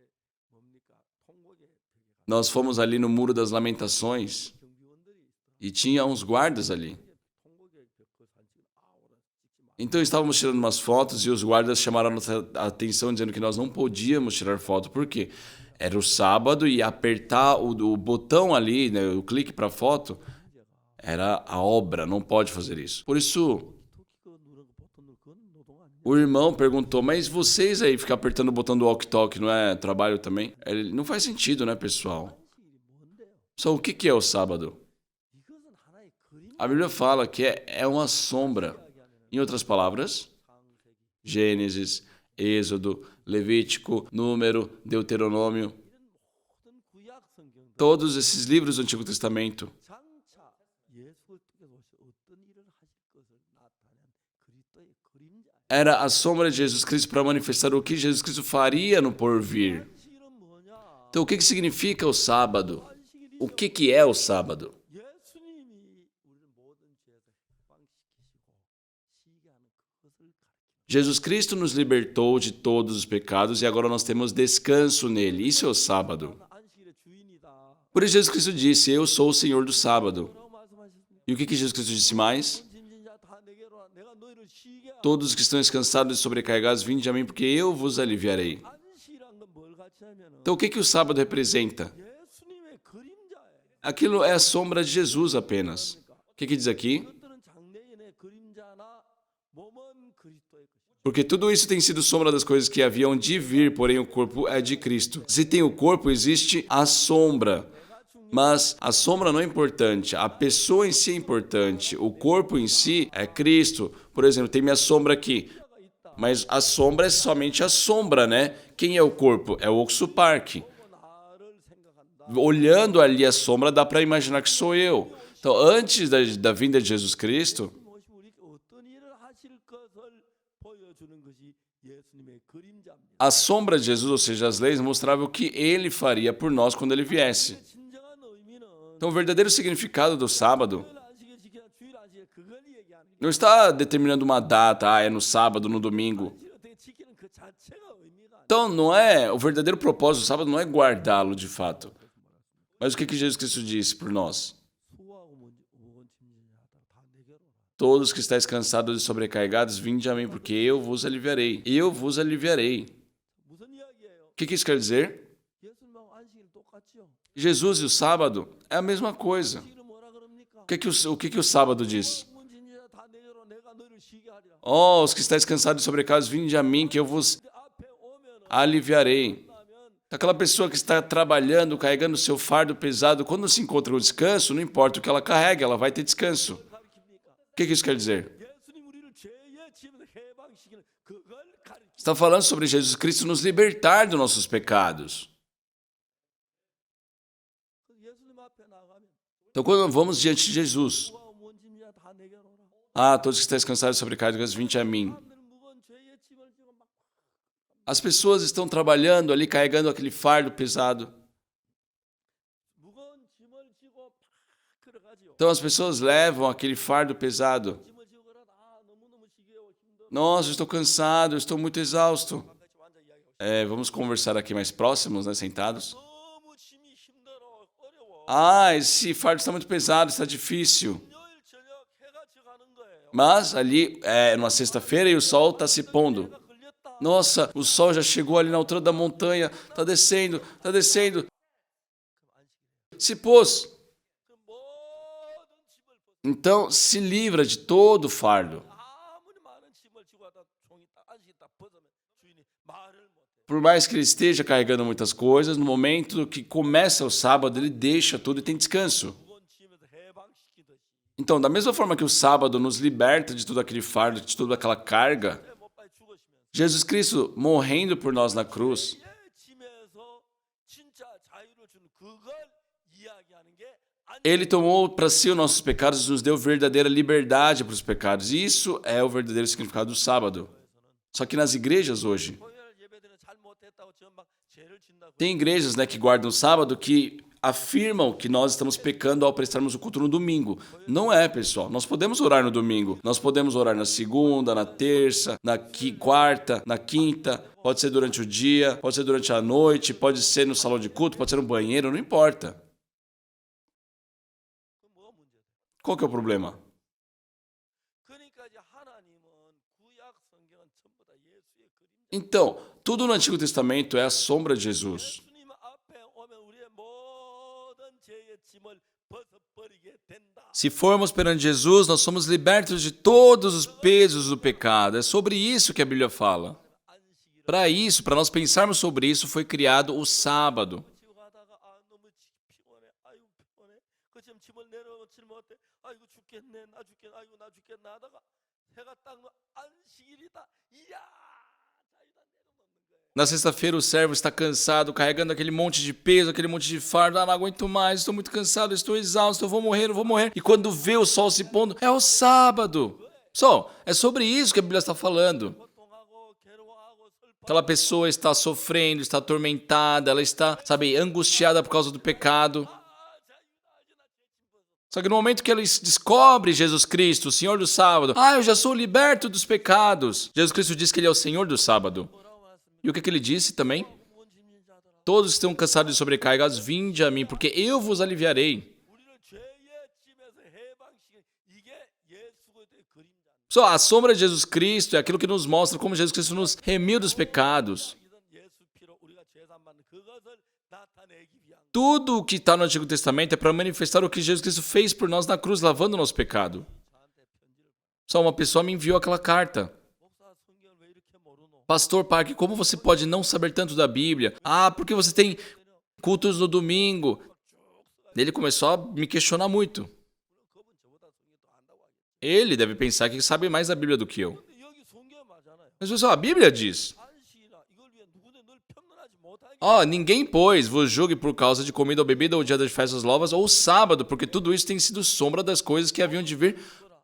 뭡니까? 통곡의 벽에 가 Nós fomos ali no Muro das Lamentações 경비원들이 있어. e tinha uns guardas ali. 통곡의 벽그 산책을 아무나 찍지 마. Então estávamos tirando umas fotos e os guardas chamaram a nossa atenção dizendo que nós não podíamos tirar foto. Por quê? Era o sábado e apertar o botão ali, né, o clique para foto, era a obra, não pode fazer isso. Por isso, 토끼 누르는 거 버튼 누르는 그건 노동 아니냐? o irmão perguntou, mas vocês aí ficar apertando o botão do walkie-talkie não é trabalho também? Ele, não faz sentido, né, pessoal? 안식일이 뭔데요? Só o que é o sábado? 이것은 하나의 그림 A Bíblia fala que é uma sombra. Em outras palavras, 창세기 Gênesis, Êxodo, Levítico, Número, Deuteronômio, 모든 구약 성경들 todos esses livros do Antigo Testamento 장차 예수 그리스도께서 오셔 어떤 일을 하실 것을 나타낸 그리스도의 그림자. era a sombra de Jesus Cristo para manifestar o que Jesus Cristo faria no porvir. 안식일은 뭐냐? Então, o que significa o sábado? 안식일이 O que é o sábado? 예수님이 우리를 모든 죄에서 해방시키시고 시게 하는 그것을 가르치는 Jesus Cristo nos libertou de todos os pecados e agora nós temos descanso nele. Isso é o sábado. 안식일의 주인이다. Por isso Jesus Cristo disse, eu sou o Senhor do sábado. 뭐라고 말씀하셨습니까? E o que Jesus Cristo disse mais? 짐진자 다 내게로 와. 내가 너희를 쉬게 하고. Todos que estão descansados e sobrecarregados, vinde a mim, porque eu vos aliviarei. 안식이란 건 뭘 같이 하면은 Então, o que o sábado representa? 예수님의 그림자예요. Aquilo é a sombra de Jesus apenas. O que diz aqui? 이것들은 장래인의 그림자나 몸은 그리스도의 것이다. Porque tudo isso tem sido sombra das coisas que haviam de vir, porém o corpo é de Cristo. Se tem o corpo, existe a sombra. Mas a sombra não é importante, a pessoa em si é importante, o corpo em si é Cristo. Por exemplo, tem minha sombra aqui, mas a sombra é somente a sombra, né? Quem é o corpo? É o Oxo Park. 나를 생각한다. Olhando ali a sombra, dá para imaginar que sou eu. Então, antes da vinda de Jesus Cristo, 모시 우리에게 어떤 일을 하실 것을 보여주는 것이 예수님의 그림자입니다. a sombra de Jesus, ou seja, as leis, mostravam o que ele faria por nós quando ele viesse. 진정한 의미는 Então, o verdadeiro significado do sábado 주일 안식일 지키나 주일 안식일 그걸 얘기하는 게 não está determinando uma data, é no sábado, no domingo. 안식일 어떻게 지키는 그 자체가 의미가 아니에요. Então, não é o verdadeiro propósito do sábado não é guardá-lo de fato. Mas o que Jesus Cristo disse por nós? 수고하고 무거운 짐진 자들 다 내게로 오라. Todos que estáis cansados e sobrecarregados, vinde a mim, porque eu vos aliviarei. Eu vos aliviarei. 무슨 이야기예요? O que isso quer dizer? 예수님하고 안식일 똑같죠. Jesus e o sábado é a mesma coisa. 안식일은 뭐라 그럽니까? O que o sábado diz? 문진 자 다 내게로 내가 너희를 쉬게 하리라. Ó, os que estáis cansados e sobrecarregados, vinde a mim, que eu vos 근데 앞에 오면은 aliviarei. 그러면 Aquela pessoa que está trabalhando, carregando o seu fardo pesado, quando se encontra o descanso, não importa o que ela carrega, ela vai ter descanso. 가르칩니까? O que isso quer dizer? 예수님 우리를 죄의 짐에서 해방시키는 그걸 가르치. Está falando sobre Jesus Cristo nos libertar dos nossos pecados. 예수님 앞에 나가면 Então, quando vamos diante de Jesus, 수고하고 무거운 짐진 자다 내게로 오라. ah, todos que estáis cansados e sobrecarregados, vinde a mim. 사람들은 무거운 죄의 짐을 지고 막 As pessoas estão trabalhando ali, carregando aquele fardo pesado. 무거운 짐을 지고 팍 걸어가지요. Então, as pessoas levam aquele fardo pesado. 짐을 지고 걸어다 너무너무 지겨워 힘들어. Nossa, eu estou cansado, eu estou muito exausto. 같이 앉아 이야기하고. Vamos conversar aqui mais próximos, né, sentados. 너무 짐이 힘들어 어려워. Ah, esse fardo está muito pesado, está difícil. 금요일 저녁 해가 져가는 거예요. Mas ali é numa sexta-feira e o sol está se pondo. 해가 걸렸다. Nossa, o sol já chegou ali na altura da montanha, está descendo, está descendo. Se pôs. 그 모든 짐을 벗어. Então se livra de todo o fardo. 아무리 많은 짐을 지고 와도 종이 딱 안식이 딱 벗으면 주인이 말을 못해. Por mais que ele esteja carregando muitas coisas, no momento que começa o sábado, ele deixa tudo e tem descanso. 무거운 짐에서 해방시키듯이 Então, da mesma forma que o sábado nos liberta de todo aquele fardo, de toda aquela carga, 못 빨리 죽으시면서 Jesus Cristo morrendo por nós na cruz, 의 짐에서 진짜 자유를 주는 그걸 이야기하는 게 ele tomou para si os nossos pecados e nos deu verdadeira liberdade para os pecados. Isso é o verdadeiro significado do sábado. Só que nas igrejas hoje, 토요일 예배드리는 잘못했다고 전막 죄를 진다고 tem igrejas, né, que guardam o sábado que afirmam que nós estamos pecando ao prestarmos o culto no domingo. Não é, pessoal. Nós podemos orar no domingo. Nós podemos orar na segunda, na terça, na quarta, na quinta. Pode ser durante o dia, pode ser durante a noite, pode ser no salão de culto, pode ser no banheiro, não importa. 그 뭐가 문제야? Qual que é o problema? 그러니까 이제 하나님은 구약 성경은 전부 다 예수의 그림자. Então, tudo no Antigo Testamento é a sombra de Jesus. 예수님 앞에 오면 우리의 모든 죄의 짐을 벗어버리게 된다. Se formos perante Jesus, nós somos libertos de todos os pesos do pecado. É sobre isso que a Bíblia fala. 안식일을 Para isso, para nós pensarmos sobre isso, foi criado o sábado. 지고 가다가 아 너무 피곤해. 아이고 피곤해. 그 지금 짐을 내려놓지 못해. 아이고 죽겠네. 나 죽겠네. 아이고 나 죽겠네 하다가 해가 딱 안식일이다. 이야. 자유다 내려놓는 거예요. Na sexta-feira, o servo está cansado, carregando aquele monte de peso, aquele monte de fardo. Ah, não aguento mais, estou muito cansado, estou exausto, eu vou morrer, eu vou morrer. E quando vê o sol se pondo, é o sábado. Pessoal, é sobre isso que a Bíblia está falando. 고통하고 괴로워하고 슬퍼. Aquela pessoa está sofrendo, está atormentada, ela está, sabe, angustiada por causa do pecado. Só que no momento que ela descobre Jesus Cristo, o Senhor do sábado, eu já sou liberto dos pecados. Jesus Cristo diz que ele é o Senhor do sábado. E o que ele disse também? 무거운 짐진 자들아. Todos que estão cansados e sobrecarregados, vinde a mim, porque eu vos aliviarei. 우리를 죄의 짐에서 해방시킨 이게 예수의 그림자. Só a sombra de Jesus Cristo é aquilo que nos mostra como Jesus Cristo nos remiu dos pecados. 이런 예수 피로 우리가 죄산 받는 그것을 나타내기 위한 Tudo o que está no Antigo Testamento é para manifestar o que Jesus Cristo fez por nós na cruz, lavando o nosso pecado. 저한테 편지를. Só uma pessoa me enviou aquela carta. 목사 성경을 왜 이렇게 모르노? Pastor Park, como você pode não saber tanto da Bíblia? Porque você tem cultos no domingo. Ele começou a me questionar muito. 그분 저보다 성경 더 안다고 하겠지. Ele deve pensar que sabe mais da Bíblia do que eu. 근데 여기 성경 맞잖아요. Mas pessoal, a Bíblia diz: 안식이나 이걸 위해 누구든 늘 편론하지 못하게. ninguém, pois, vos julgue por causa de comida ou bebida, ou dia das festas novas, ou sábado, porque tudo isso tem sido sombra das coisas que haviam de vir.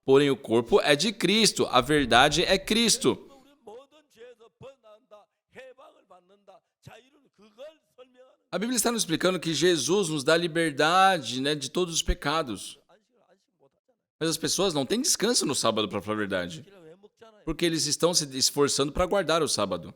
Porém, o corpo é de Cristo, a verdade é Cristo. 우리 모든 죄에서 벗어난다, 해방을 받는다, 자유를 그걸 설명하는. A Bíblia está nos explicando que Jesus nos dá liberdade, né, de todos os pecados. 안식 못 하잖아요. Mas as pessoas não têm descanso no sábado, para falar a verdade. 기를 왜 먹잖아요. Porque eles estão se esforçando para guardar o sábado.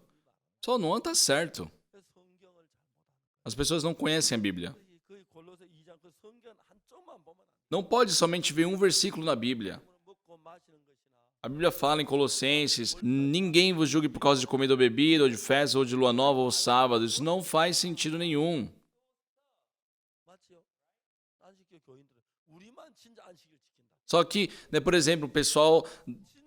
Só não está certo. 그래서 성경을 잘 못하는. As pessoas não conhecem a Bíblia. 그 골로새 2장 그 성경 한 쪽만 보면 안 돼. Não pode somente ver um versículo na Bíblia. 먹고 마시는 것이나 A Bíblia fala em Colossenses: ninguém vos julgue por causa de comida ou bebida, ou de festa, ou de lua nova, ou sábado. Isso não faz sentido nenhum. 맞지요? 안식교 교인들은 우리만 진짜 안식일 지킨다. Só que, né, por exemplo, o pessoal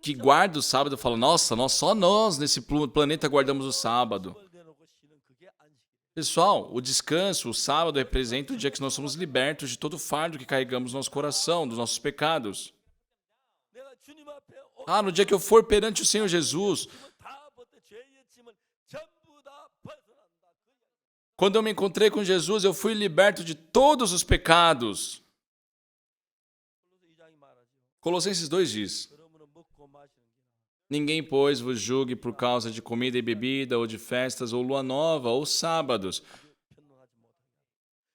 que guarda o sábado fala: nossa, só nós nesse planeta guardamos o sábado. 을 내놓고 쉬는 그게 안식일. Pessoal, o descanso, o sábado, representa o dia que nós somos libertos de todo o fardo que carregamos no nosso coração, dos nossos pecados. 내가 주님 앞에 No dia que eu for perante o Senhor Jesus, 다 벗어 죄의 짐을 전부 다 벗어난다. 그 이야기. quando eu me encontrei com Jesus, eu fui liberto de todos os pecados. 골로새 2장이 말하죠. Colossenses 2 diz: 그러므로 먹고 마시는 게 ninguém, pois, vos julgue por causa de comida e bebida, ou de festas, ou lua nova, ou sábados, 편론하지 못하게.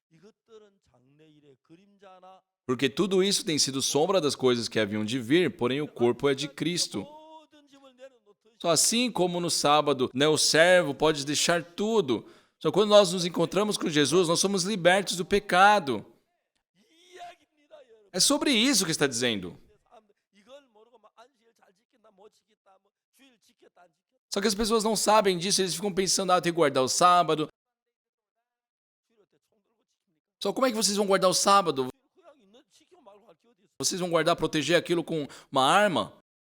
이것들은 장래일의 그림자나 porque tudo isso tem sido sombra das coisas que haviam de vir, porém o corpo é de Cristo. 모든 짐을 내려놓듯이 Só assim como no sábado, né, o servo pode deixar tudo. Só quando nós nos encontramos com Jesus, nós somos libertos do pecado. 이야기입니다, 여러분. É sobre isso que está dizendo. 사람들 이걸 모르고 막 안식일 잘 지킨다, 못 지켰다, 뭐 주일 지켰다, 안 지켰다. Só que as pessoas não sabem disso, eles ficam pensando: eu tenho que guardar o sábado. 주일 때 총 들고 지킵니까? Só como é que vocês vão guardar o sábado? 그냥 있는 지키고 말고 할 게 어디 있어? Vocês vão guardar, proteger aquilo com uma arma?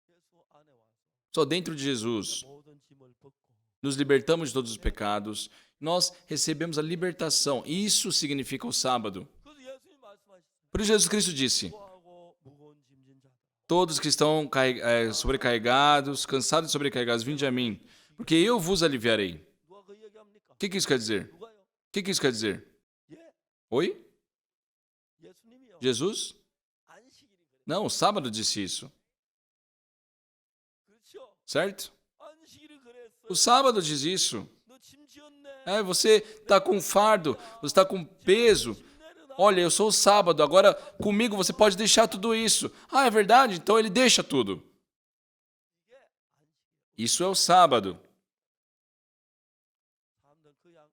예수 안에 와서 Só dentro de Jesus. 모든 짐을 벗고 nos libertamos de todos os pecados, nós recebemos a libertação. Isso significa o sábado. 그래서 예수님 말씀하셨습니다. Por isso Jesus Cristo disse, 수고하고 무거운 짐진 자들. todos que estão sobrecarregados, cansados e sobrecarregados, vinde a mim, porque eu vos aliviarei. 누가 그 얘기합니까? O que isso quer dizer? 누가요? O que isso quer dizer? 예, Oi? 예수님이요. Jesus? 안식일이 그래. Não, o sábado disse isso, 그렇죠? certo? 안식일이 그랬어요. O sábado diz isso. 너 짐 지었네. Você está com fardo, você está com peso. 짐 내려놔. Olha, eu sou o sábado, agora comigo você pode deixar tudo isso. Ah, é verdade? Então ele deixa tudo. 이게 안식일. Isso é o sábado. 사람들은 그냥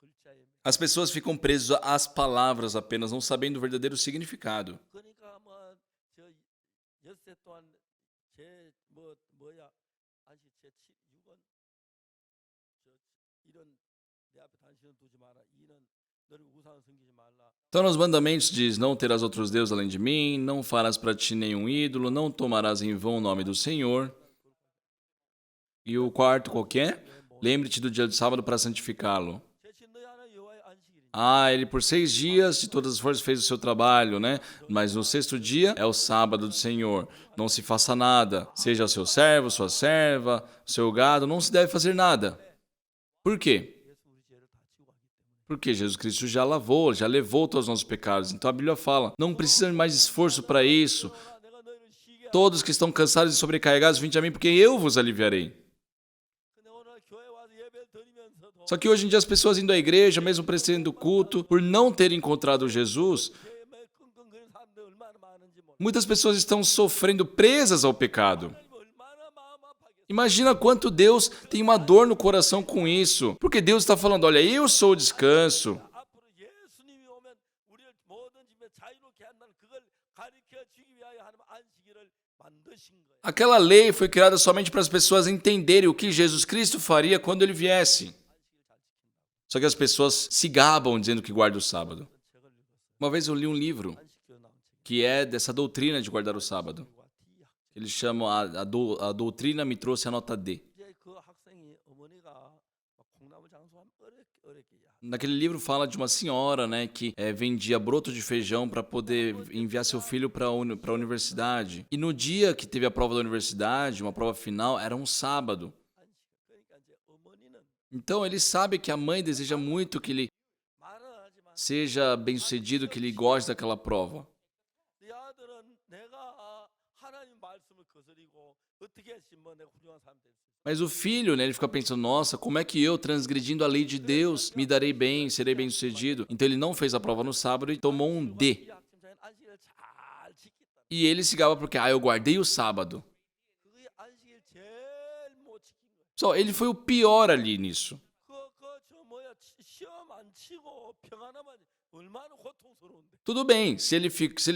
글자에. As pessoas ficam presas às palavras apenas, não sabendo o verdadeiro significado. 그러니까 뭐저 엿새 또한 제 뭐야 안식 제 6원 저 이런 내 앞에 당신은 두지 마라. 이는 너를 우상 섬기지 말라. Então, nos mandamentos diz, não terás outros deuses além de mim, não farás para ti nenhum ídolo, não tomarás em vão o nome do Senhor. E o quarto qualquer, lembre-te do dia do sábado para santificá-lo. 제신 너희 하나 여호와의 안식일이니. Ah, ele por 6 dias de todas as forças fez o seu trabalho, né? Mas no 6º dia é o sábado do Senhor. Não se faça nada. Seja o seu servo, sua serva, o seu gado, não se deve fazer nada. Por quê? 예수 우리 죄를 다 지고 가기 때문에. Porque Jesus Cristo já lavou, já levou todos os nossos pecados. Então a Bíblia fala, não precisa de mais esforço para isso. 내가 너희를 쉬게 Todos que estão cansados e sobrecarregados, vinde a mim, porque eu vos aliviarei. 근데 오늘 교회 와서 예배를 드리면서도 Só que hoje em dia as pessoas indo à igreja, mesmo prestando culto, por não terem encontrado Jesus, 죄에 끙끙거리는 사람들 얼마나 많은지 몰라. muitas pessoas estão sofrendo presas ao pecado. 하나님 얼마나 마음 아파하겠어요. Imagina quanto Deus tem uma dor no coração com isso. Porque Deus está falando, olha, eu sou o descanso. 앞으로 예수님이 오면 우리를 모든 짐에 자유롭게 한다는 그걸 가르쳐 주기 위하여 하나님 안식일을 만드신 거예요. Aquela lei foi criada somente para as pessoas entenderem o que Jesus Cristo faria quando ele viesse. 안식일 잘 지킨다. Só que as pessoas se gabam dizendo que guarda o sábado. 책을 읽었어요. Uma vez eu li um livro 안식교 나온 책. que é dessa doutrina de guardar o sábado. 과 D 학. Eles chamam a doutrina me trouxe a nota D. 이제 그 학생이 어머니가 막 콩나물 장수하면 어렵게 Naquele livro fala de uma senhora, né, que vendia broto de feijão para poder enviar seu filho para a universidade. E no dia que teve a prova da universidade, uma prova final, era um sábado. 안식. 그러니까 이제 어머니는 Então ele sabe que a mãe deseja muito que ele 말은 하지만 seja bem-sucedido, que ele goste daquela prova. 네 아들은 내가 하나님 말씀을 거스리고 어떻게 했으면 내가 훌륭한 사람 될 수 있어. Mas o filho, né, ele fica pensando, nossa, como é que eu, transgredindo a lei de Deus, me darei bem, serei bem-sucedido? Então ele não fez a prova no sábado e tomou um D. 이 학생자는 안식일을 잘 지켰다. E ele se gaba porque, eu guardei o sábado. 그게 안식일 제일 못 지킨 거야. Só, ele foi o pior ali nisso. 그저 뭐야 시험 안 치고 평안하면 얼마나 고통스러운데. Tudo bem, se ele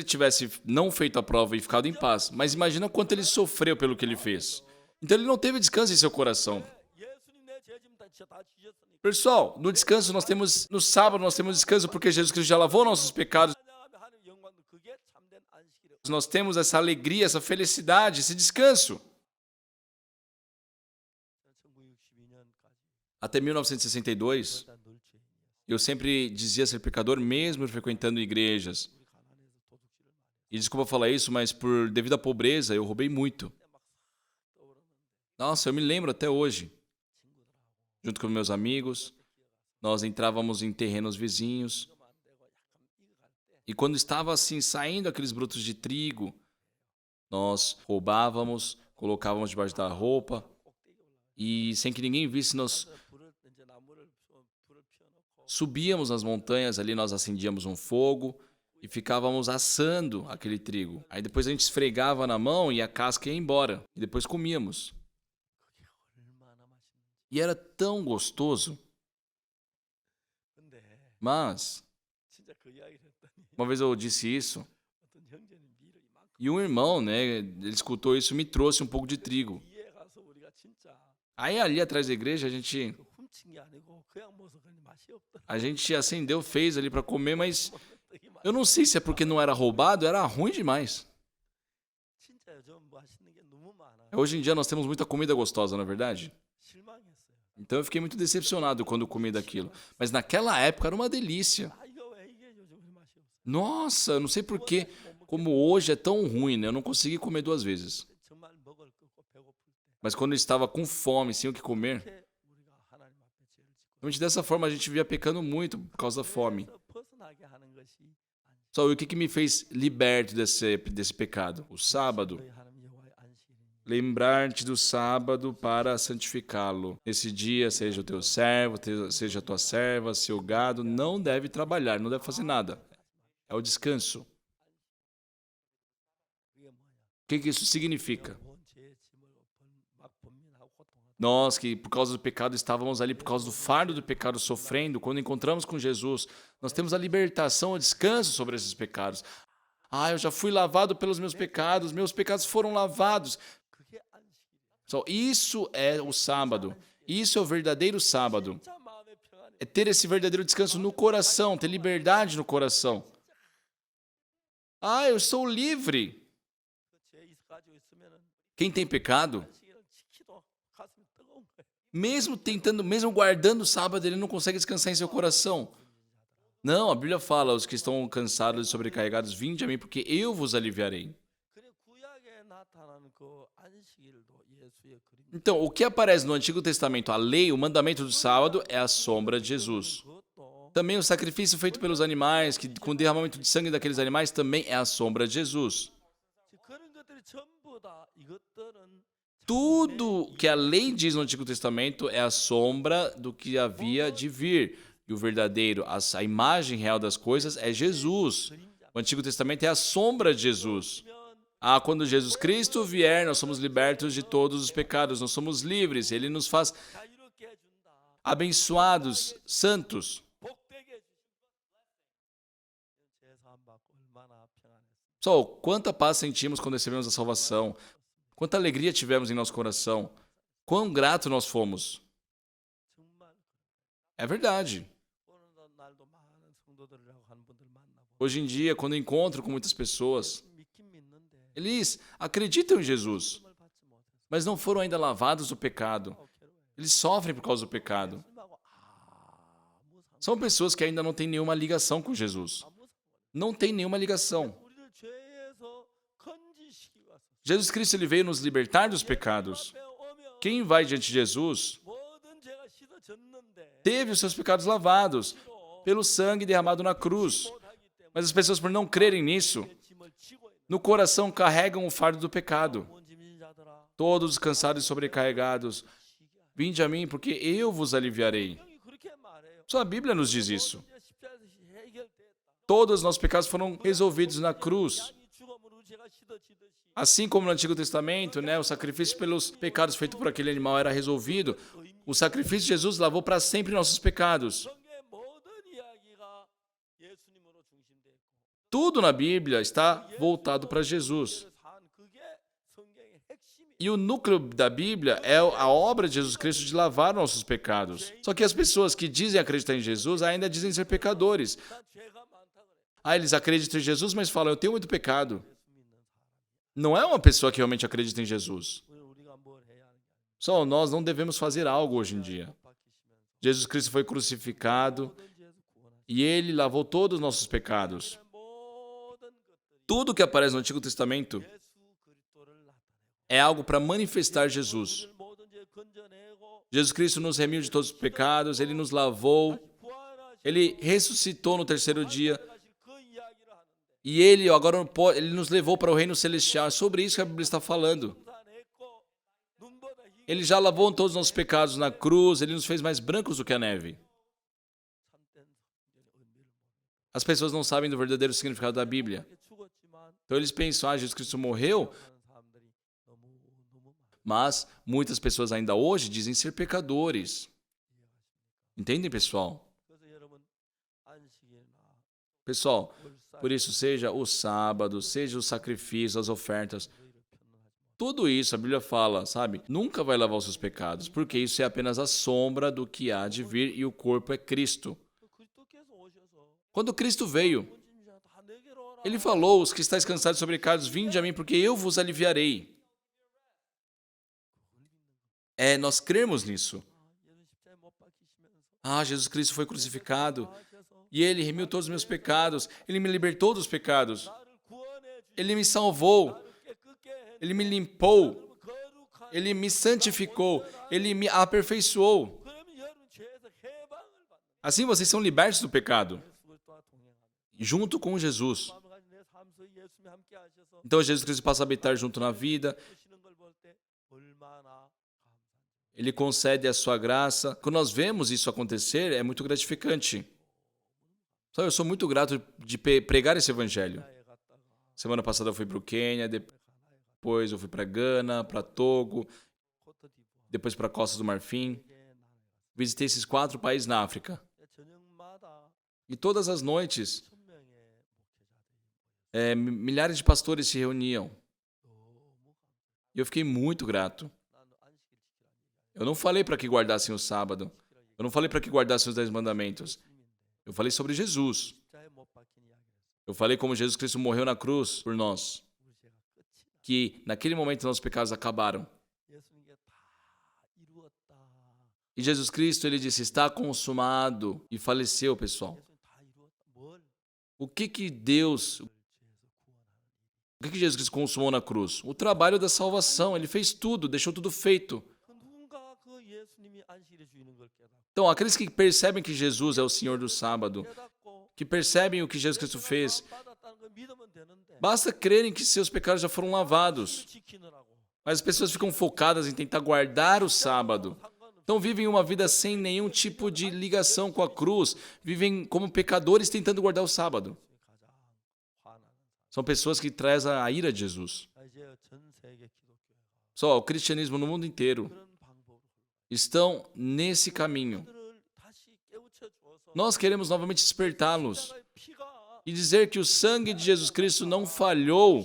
tivesse não feito a prova e ficado em paz, mas imagina quanto ele sofreu pelo que ele fez. Então ele não teve descanso em seu coração. 예수님 내 죄짐 다 지셨으니까. Pessoal, no sábado nós temos descanso porque Jesus Cristo já lavou nossos pecados. 찬양하며 하나님 영광도 그게 참된 안식일이에요. Nós temos essa alegria, essa felicidade, esse descanso. 1962년까지 Até 1962, 일단 늘 죄인이었어. eu sempre dizia ser pecador mesmo frequentando igrejas. 우리 가난해서 도둑질을 많이 했어. E desculpa falar isso, mas devido à pobreza, eu roubei muito. 근데 막 떠오르는데 Nossa, eu me lembro até hoje. 친구들하고 Junto com meus amigos, nós entrávamos em terrenos vizinhos. 이거면 안 되고 약간 익어갈 때 E quando estava assim, saindo aqueles brotos de trigo, nós roubávamos, colocávamos debaixo da roupa 꼭대기 올라가. e, sem que ninguém visse, nós 불을 이제 나무를 불을 피워놓고 subíamos nas montanhas, ali nós acendíamos um fogo e ficávamos assando aquele trigo. Aí depois a gente esfregava na mão e a casca ia embora. E depois comíamos. 그게 얼마나 맛있는지. E era tão gostoso. 근데 Mas, 진짜 그 이야기를 했더니 uma vez eu disse isso, 어떤 형제는 밀을 이만큼 e um irmão, né, ele escutou isso e me trouxe um pouco de trigo. 이에 가서 우리가 진짜 Aí ali atrás da igreja a gente 그 훔친 게 아니고 그냥 먹어서 그런지 맛이 없더라. acendeu, fez ali para comer, mas 떡이 맛. eu não sei se é porque não era roubado, era ruim demais. 진짜 요즘 맛있는 게 너무 많아. Hoje em dia nós temos muita comida gostosa, na verdade. 실망했어요. Então eu fiquei muito decepcionado quando comi daquilo. Mas naquela época era uma delícia. 아, 이거 왜 이게 요즘 맛이 없어? Nossa, eu não sei por quê, como hoje é tão ruim, né? Eu não consegui comer 2 vezes. 정말 먹을 거고 배고플 때 Mas quando eu estava com fome, sem o que comer, 이렇게 우리가 하나님 앞에 죄를 짓고 realmente dessa forma a gente via pecando muito por causa da fome. 그래서 벗어나게 하는 것이 Só o que me fez liberto desse pecado? O sábado. 너희 하나님 여호와의 안식일이니 Lembrar-te do sábado para santificá-lo. Esse dia, seja o teu servo, seja a tua serva, seu gado, não deve trabalhar, não deve fazer nada. É o descanso. 그게 뭐야? O que isso significa? 온 죄의 짐을 막 번민하고 고통하다. Nós que, por causa do pecado, estávamos ali por causa do fardo do pecado sofrendo, quando encontramos com Jesus, nós temos a libertação, o descanso sobre esses pecados. Ah, eu já fui lavado pelos meus pecados foram lavados. 그게 안식일이야. Só isso é o sábado. Isso é o verdadeiro sábado. 진짜 마음의 평안이 É ter esse verdadeiro descanso no coração, ter liberdade no coração. Ah, eu sou livre. 그죄 가지고 있으면은 Quem tem pecado, 안식일을 지키도 가슴이 뜨거운 거야. mesmo guardando o sábado, ele não consegue descansar em seu coração. Não, a Bíblia fala, os que estão cansados e sobrecarregados, vinde a mim, porque eu vos aliviarei. 그래 구약에 나타나는 그 안식일도 예수의 그림자. Então, o que aparece no Antigo Testamento, a lei, o mandamento do sábado, é a sombra de Jesus. 그것도 Também o sacrifício feito pelos animais, que com o derramamento de sangue daqueles animais, também é a sombra de Jesus. 그런 것들이 전부 다 이것들은 Tudo que a lei diz no Antigo Testamento é a sombra do que havia de vir. E o verdadeiro, a imagem real das coisas é Jesus. 그림자. O Antigo Testamento é a sombra de Jesus. 면 Ah, quando Jesus Cristo vier, nós somos libertos de todos os pecados, nós somos livres, Ele nos faz 자유롭게 해준다. abençoados, santos. 복되게 해주신다. 제사 안 받고 얼마나 평안했어. Só quanta paz sentimos quando recebemos a salvação, quanta alegria tivemos em nosso coração, quão grato nós fomos. 정말 É verdade. 오늘 날도 많은 성도들이라고 하는 분들 만나고 Hoje em dia, quando eu encontro com muitas pessoas, 믿긴 믿는데 eles acreditam em Jesus, 말씀을 받지 못해서 mas não foram ainda lavados do pecado. 괴로워해. Eles sofrem por causa do pecado. 말씀하고 아무 상관 São pessoas que ainda não têm nenhuma ligação com Jesus. 아무 상관. Não tem nenhuma ligação. 우리를 죄에서 건지시키기 위해서 Jesus Cristo ele veio nos libertar dos pecados. 앞에 오면 Quem vai diante de Jesus 모든 죄가 씻어졌는데 teve os seus pecados lavados pelo sangue derramado na cruz. 못하기 때문에 Mas as pessoas, por não crerem nisso, 짐을 지고 있는 no coração carregam o fardo do pecado. 온 짐진 자들아 Todos os cansados e sobrecarregados, vinde a mim, porque eu vos aliviarei. 성경이 그렇게 말해요. Só a Bíblia nos diz isso. 모든 죄 십자가에서 해결됐다. Todos os nossos pecados foram resolvidos na cruz. 양이 죽음으로 죄가 씻어지듯이 Assim como no Antigo Testamento, né, o sacrifício pelos pecados feito por aquele animal era resolvido, o sacrifício de Jesus lavou para sempre nossos pecados. 성경의 모든 이야기가 예수님으로 중심되어 있고 Tudo na Bíblia está voltado para Jesus. 예수님을 산 그게 성경의 핵심이 E o núcleo da Bíblia é a obra de Jesus Cristo de lavar nossos pecados. Só que as pessoas que dizem acreditar em Jesus ainda dizem ser pecadores. 난 죄가 많다 그래. Ah, eles acreditam em Jesus, mas falam, eu tenho muito pecado. 예수 믿는 사람. Não é uma pessoa que realmente acredita em Jesus. 우리가 뭘 해야 하는 게 Só nós não devemos fazer algo hoje em dia. 아니라 바뀌시면서 Jesus Cristo foi crucificado 모든 죄에서 구원하시고 e ele lavou todos os nossos pecados. 모든 것들이 Tudo que aparece no Antigo Testamento 예수 그리스도를 나타내고 é algo para manifestar Jesus. 우리를 모든 죄 건져내고 Jesus Cristo nos remiu de todos os pecados, ele nos lavou, 부활하시고 ele ressuscitou no terceiro dia 가실 그 이야기를 하는데 e ele agora ele nos levou para o reino celestial. É sobre isso que a Bíblia está falando. 용산했고 눈보다 희게 Ele já lavou todos os nossos pecados na cruz, ele nos fez mais brancos do que a neve. 참된 성전의 의미를 모르고 As pessoas não sabem do verdadeiro significado da Bíblia. 죽었지만 Então eles pensam, Jesus Cristo morreu, 하는 사람들이 너무 많아. mas muitas pessoas ainda hoje dizem ser pecadores. Entendem, pessoal? 그래서 여러분 안식일이나 Pessoal, 월삭 por isso, seja o sábado, seja os sacrifícios, as ofertas, 너희를 편안하지 마. tudo isso a Bíblia fala, sabe? Nunca vai lavar os seus pecados, porque isso é apenas a sombra do que há de vir e o corpo é Cristo. 그리스도께서 오셔서 Quando Cristo veio, 온진자 다 내게로 오라. ele falou: os que estáis cansados e sobrecarregados, vinde a mim, porque eu vos aliviarei. É nós cremos nisso. Ah, Jesus Cristo foi crucificado e Ele remiu todos os meus pecados. Ele me libertou dos pecados. Ele me salvou. Ele me limpou. Ele me santificou. Ele me aperfeiçoou. Assim vocês são libertos do pecado, junto com Jesus. Então Jesus Cristo passa a habitar junto na vida. Ele concede a sua graça. Quando nós vemos isso acontecer, é muito gratificante. Sabe, eu sou muito grato de pregar esse evangelho. Semana passada eu fui para o Quênia, depois eu fui para Gana, para Togo, depois para a Costa do Marfim. Visitei esses 4 países na África. E todas as noites, milhares de pastores se reuniam. E eu fiquei muito grato. Eu não falei para que guardassem o sábado. Eu não falei para que guardassem os 10 mandamentos. Eu falei sobre Jesus. Eu falei como Jesus Cristo morreu na cruz por nós. Que naquele momento nossos pecados acabaram. E Jesus Cristo, ele disse, está consumado. E faleceu, pessoal. O que Jesus Cristo consumou na cruz? O trabalho da salvação. Ele fez tudo, deixou tudo feito. Então, aqueles que percebem que Jesus é o Senhor do sábado, que percebem o que Jesus Cristo fez, basta crerem que seus pecados já foram lavados. Mas as pessoas ficam focadas em tentar guardar o sábado. Então vivem uma vida sem nenhum tipo de ligação com a cruz. Vivem como pecadores tentando guardar o sábado. São pessoas que trazem a ira de Jesus. Só o cristianismo no mundo inteiro estão nesse caminho. Nós queremos novamente despertá-los e dizer que o sangue de Jesus Cristo não falhou.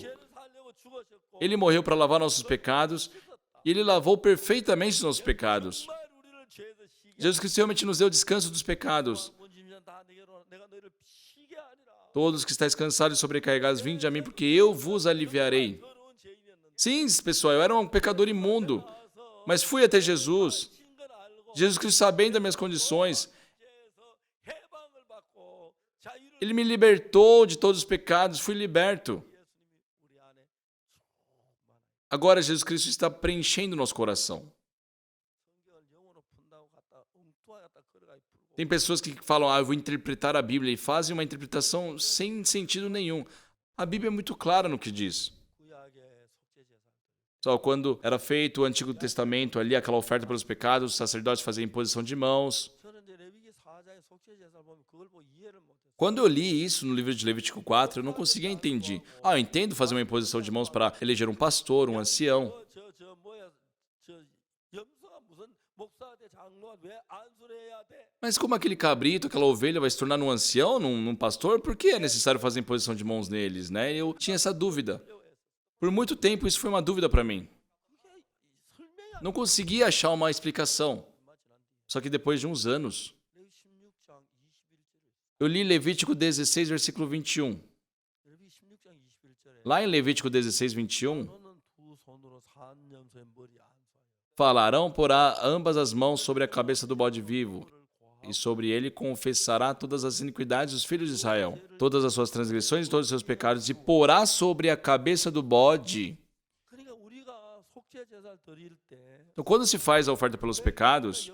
Ele morreu para lavar nossos pecados e Ele lavou perfeitamente os nossos pecados. Jesus Cristo realmente nos deu descanso dos pecados. Todos que estáis cansados e sobrecarregados, vinde a mim, porque eu vos aliviarei. Sim, pessoal, eu era um pecador imundo, mas fui até Jesus. Jesus Cristo, sabendo das minhas condições, Ele me libertou de todos os pecados, fui liberto. Agora Jesus Cristo está preenchendo nosso coração. Tem pessoas que falam, eu vou interpretar a Bíblia, e fazem uma interpretação sem sentido nenhum. A Bíblia é muito clara no que diz. Só quando era feito o Antigo Testamento, ali aquela oferta pelos pecados, os sacerdotes faziam imposição de mãos. Quando eu li isso no livro de Levítico 4, eu não conseguia entender. Eu entendo fazer uma imposição de mãos para eleger um pastor, um ancião. Mas como aquele cabrito, aquela ovelha vai se tornar um ancião, num pastor, por que é necessário fazer imposição de mãos neles, né? Eu tinha essa dúvida. Por muito tempo isso foi uma dúvida para mim. Não conseguia achar uma explicação. Só que depois de uns anos, eu li Levítico 16, versículo 21. Lá em Levítico 16, 21, falarão, porá ambas as mãos sobre a cabeça do bode vivo, e sobre ele confessará todas as iniquidades dos filhos de Israel, todas as suas transgressões e todos os seus pecados, e porá sobre a cabeça do bode. Então, quando se faz a oferta pelos pecados,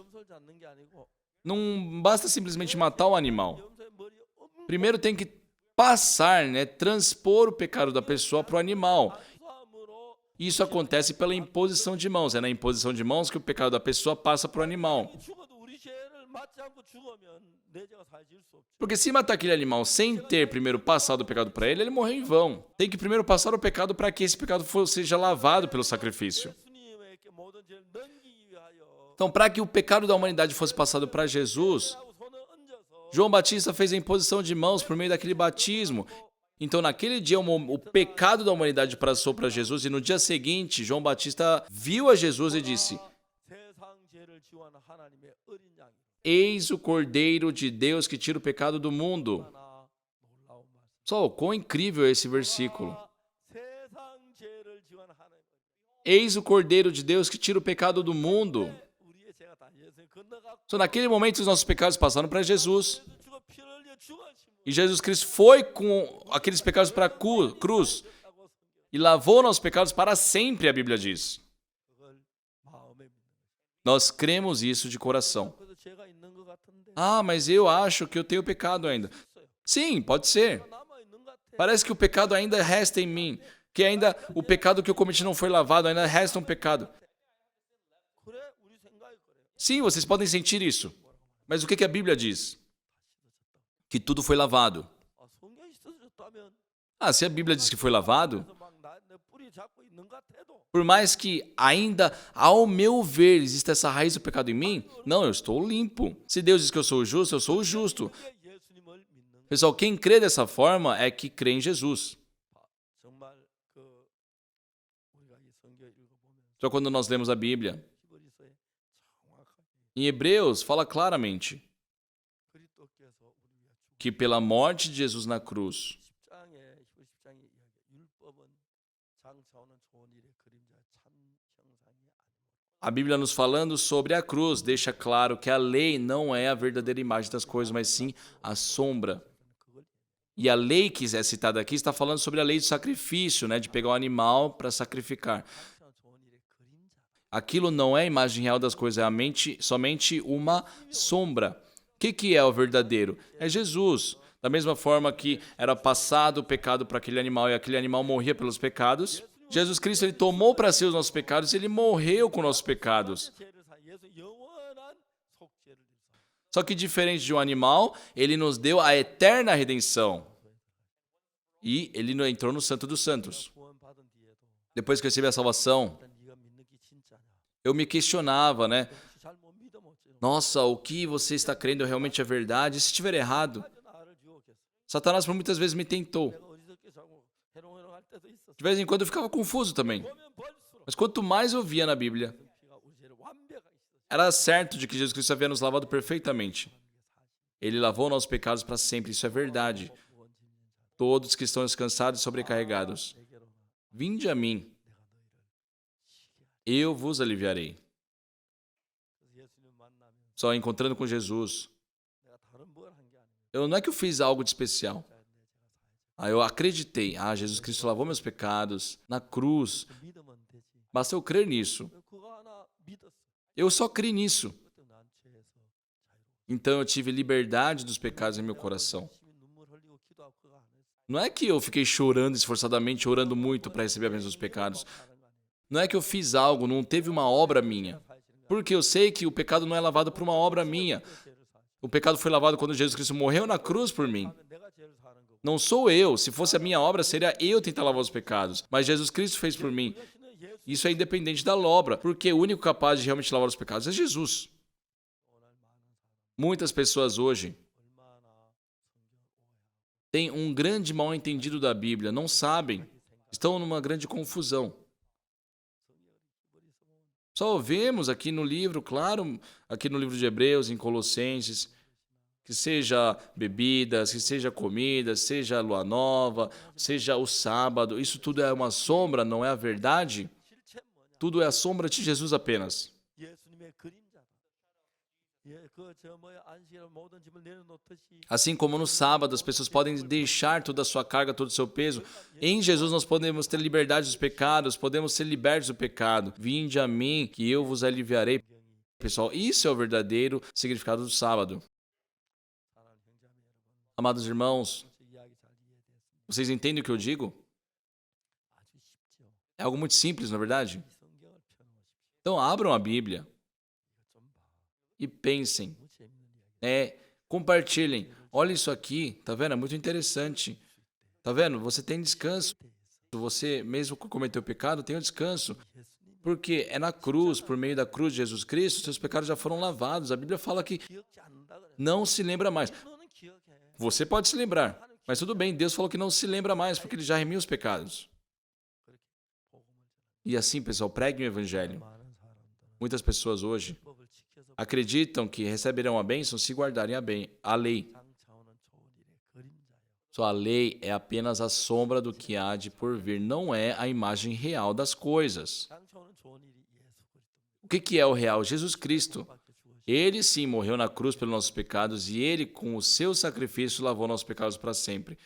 não basta simplesmente matar o animal. Primeiro tem que passar, transpor o pecado da pessoa para o animal. Isso acontece pela imposição de mãos. É na imposição de mãos que o pecado da pessoa passa para o animal. Porque se matar aquele animal sem ter primeiro passado o pecado para ele, ele morreu em vão. Tem que primeiro passar o pecado para que esse pecado seja lavado pelo sacrifício. Então, para que o pecado da humanidade fosse passado para Jesus, João Batista fez a imposição de mãos por meio daquele batismo. Então, naquele dia, o pecado da humanidade passou para Jesus, e no dia seguinte, João Batista viu a Jesus e disse: Eis o Cordeiro de Deus que tira o pecado do mundo. Só o quão incrível é esse versículo. Eis o Cordeiro de Deus que tira o pecado do mundo. Só naquele momento os nossos pecados passaram para Jesus. 그래서 주가 피를 흘려 중하심으로 E Jesus Cristo foi com aqueles pecados para a cruz e lavou nossos pecados para sempre, a Bíblia diz. 그걸 마음에 믿는 거예요. Nós cremos isso de coração. 그래서 죄가 있는 것 같은데 Ah, mas eu acho que eu tenho pecado ainda. Sim, pode ser. 남아 있는 것 같아. Parece que o pecado ainda resta em mim. Que ainda o pecado que eu cometi não foi lavado, ainda resta um pecado. 그래 우리 생각이 그래요. Sim, vocês podem sentir isso. Mas o que a Bíblia diz? Que tudo foi lavado. 성경이 씻어졌다면 Ah, se a Bíblia diz que foi lavado, 그래서 막내 뿌리 잡고 있는 것 같아도 por mais que ainda, ao meu ver, exista essa raiz do pecado em mim, não, eu estou limpo. Se Deus diz que eu sou justo, eu sou o justo. 그게 예수님을 믿는 Pessoal, quem crê dessa forma é que crê em Jesus. 정말 그 우리가 이 성경 읽어보면 Só quando nós lemos a Bíblia, 히브리서에 정확하게 em Hebreus, fala claramente 그리스도께서 우리 위해 죽 que pela morte de Jesus na cruz, 10장에 이야기 율법은 장차오는 좋은 일의 그림자 참 형상이 아니고 a Bíblia nos falando sobre a cruz deixa claro que a lei não é a verdadeira imagem das coisas, mas sim a sombra. 그걸 E a lei que é citada aqui está falando sobre a lei do sacrifício, né, de pegar um animal para sacrificar. 장차 좋은 일의 그림자 Aquilo não é a imagem real das coisas, é somente uma sombra. O que é o verdadeiro? É Jesus. Da mesma forma que era passado o pecado para aquele animal e aquele animal morria pelos pecados, Jesus Cristo ele tomou para si os nossos pecados e ele morreu com nossos pecados. 죄를 사해서 영원한 속죄를 입사. Só que diferente de um animal, ele nos deu a eterna redenção. E ele entrou no Santo dos Santos. 구원받은 뒤에도 Depois que eu recebi a salvação, 일단 네가 믿는 게 진짜냐? eu me questionava, né? 혹시 잘못 믿으면 어쩌나? Nossa, o que você está crendo realmente é verdade? E se estiver errado? 나를 유혹했어. Satanás por muitas vezes me tentou. 내가 어리석게 자고 해롱해롱할 때도 있었어. De vez em quando eu ficava confuso também. 보면 볼수록 Mas quanto mais eu via na Bíblia, 피가 우리 죄를 완벽하게 씻어. era certo de que Jesus Cristo havia nos lavado perfeitamente. Ele lavou nossos pecados para sempre, isso é verdade. Todos que estão descansados e sobrecarregados, 내게로 나. vinde a mim, eu vos aliviarei. 그래서 예수님 만나면 Só encontrando com Jesus, 내가 다른 뭘 한 게 아니에요. não é que eu fiz algo de especial. 내가 사야지. Eu acreditei. Jesus Cristo lavou meus pecados na cruz. 믿으면 되지. Basta eu crer nisso. 그거 하나 믿었어. Eu só criei nisso. 그때 난 죄에서 자유로워. Então eu tive liberdade dos pecados em meu coração. 열심히 눈물 흘리고 기도하고 그거 안 했어. Não é que eu fiquei chorando esforçadamente, orando muito para receber a bênção dos pecados. Não é que eu fiz algo, não teve uma obra minha. Porque eu sei que o pecado não é lavado por uma obra minha. O pecado foi lavado quando Jesus Cristo morreu na cruz por mim. 내가 죄를 사는 거고. Não sou eu. Se fosse a minha obra, seria eu tentar lavar os pecados. Mas Jesus Cristo fez por mim. 예수 Isso é independente da obra, porque o único capaz de realmente lavar os pecados é Jesus. 오늘 많은 사람 Muitas pessoas hoje 얼마나 성경 오해하고 têm um grande mal entendido da Bíblia, não sabem, estão numa grande confusão. Só vemos aqui no livro, claro, aqui no livro de Hebreus, em Colossenses, que seja bebidas, que seja comida, seja lua nova, seja o sábado, isso tudo é uma sombra, não é a verdade? 실체 뭐냐? Tudo é a sombra de Jesus apenas. 예수님의 그림자다. 그저 뭐야 안식일 모든 짐을 내려놓듯이 Assim como no sábado as pessoas podem deixar toda a sua carga, todo o seu peso, em Jesus nós podemos ter liberdade dos pecados, podemos ser libertos do pecado. Vinde a mim, que eu vos aliviarei. Pessoal, isso é o verdadeiro significado do sábado. 사랑하는 형제자매 여러분, Amados irmãos, 벌써 이야기 잘 이해됐습니다. vocês entendem o que eu digo? 아주 쉽죠. É algo muito simples, não é verdade? 이 성경을 펴놓으십시오. Então abram a Bíblia 이거 좀 봐. e pensem, 너무 재밌는 이야기. compartilhem. Olha isso aqui, tá vendo? É muito interessante. Tá vendo? Você tem descanso. Você, mesmo que cometeu pecado, tem o descanso. 예수님 Porque é na cruz, por meio da cruz de Jesus Cristo, seus pecados já foram lavados. A Bíblia fala que 기억지 않는다 그래. não se lembra mais. 너는 기억해. Você pode se lembrar, mas tudo bem, Deus falou que não se lembra mais, porque ele já remiu os pecados. 그렇게 복음을 전하는 E assim, pessoal, preguem o evangelho. 많은 사람들은 Muitas pessoas hoje 법을 지켜서 acreditam que receberão a bênção se guardarem a lei. 장차오는 좋은 일의 그림자요. Só a lei é apenas a sombra do que há de por vir, não é a imagem real das coisas. 장차오는 좋은 일이 예수 그리스도. O que é o real? Jesus Cristo. 밖에 주어진 Ele sim morreu na cruz pelos nossos pecados e ele, com o seu sacrifício, lavou nossos pecados para sempre.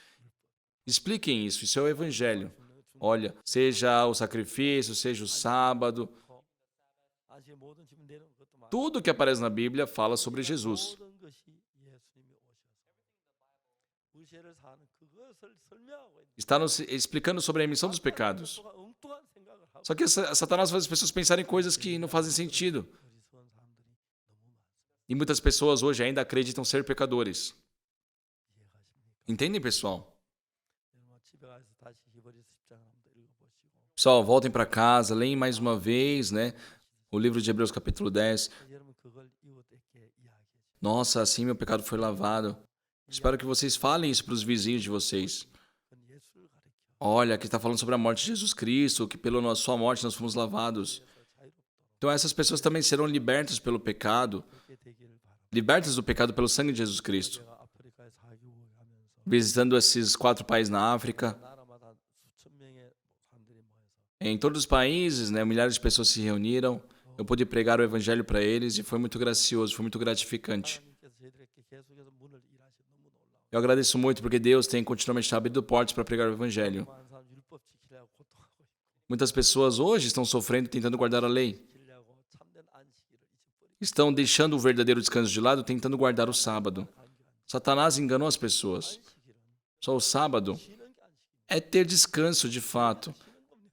Expliquem isso é o Evangelho. Olha, seja o sacrifício, seja o sábado, 안식일 모든 짐 내는 것도 말. tudo que aparece na Bíblia fala sobre Jesus. 모든 것이 예수님이 오셔서 우리 죄를 사는 그것을 설명하고 있는. Está explicando sobre a remissão dos pecados. 엉뚱한 생각을 하고 Só que Satanás faz as pessoas pensarem em coisas que não fazem sentido. 어리석은 사람들이 너무 많습니다. E muitas pessoas hoje ainda acreditam ser pecadores. 이해가십니까? Entendem, pessoal? 여러분 집에 가서 다시 히브리서 10장 한번 읽어보시고 Pessoal, voltem para casa, leem mais uma vez, né? O livro de Hebreus capítulo 10. 여러분 그걸 이웃에게 이야기해. Nossa, assim meu pecado foi lavado. Espero que vocês falem isso para os vizinhos de vocês. 그건 예수를 가리켜. Olha, aqui está falando sobre a morte de Jesus Cristo, que pela sua morte nós fomos lavados. 그래서 자유롭도록 Então essas pessoas também serão libertas pelo pecado, 그렇게 되기를 바랍니다. libertas do pecado pelo sangue de Jesus Cristo. 제가 아프리카에 4개월 하면서 Visitando esses 4 países na África, 나라마다 수천 명의 사람들이 모여서 em todos os países, né, milhares de pessoas se reuniram. Eu pude pregar o evangelho para eles e foi muito gracioso, foi muito gratificante. 하나님께서 저희들에게 계속해서 문을 일하시 너무 놀라워. Eu agradeço muito porque Deus tem continuamente abrido portas para pregar o evangelho. 많은 사람 율법 지키려고 고통하고 있고 Muitas pessoas hoje estão sofrendo tentando guardar a lei. 지키려고 참된 안식일을 잊어버리고 Estão deixando o verdadeiro descanso de lado tentando guardar o sábado. Satanás enganou as pessoas. 안식일은 Só o sábado 쉬는 게 안식일. é ter descanso de fato.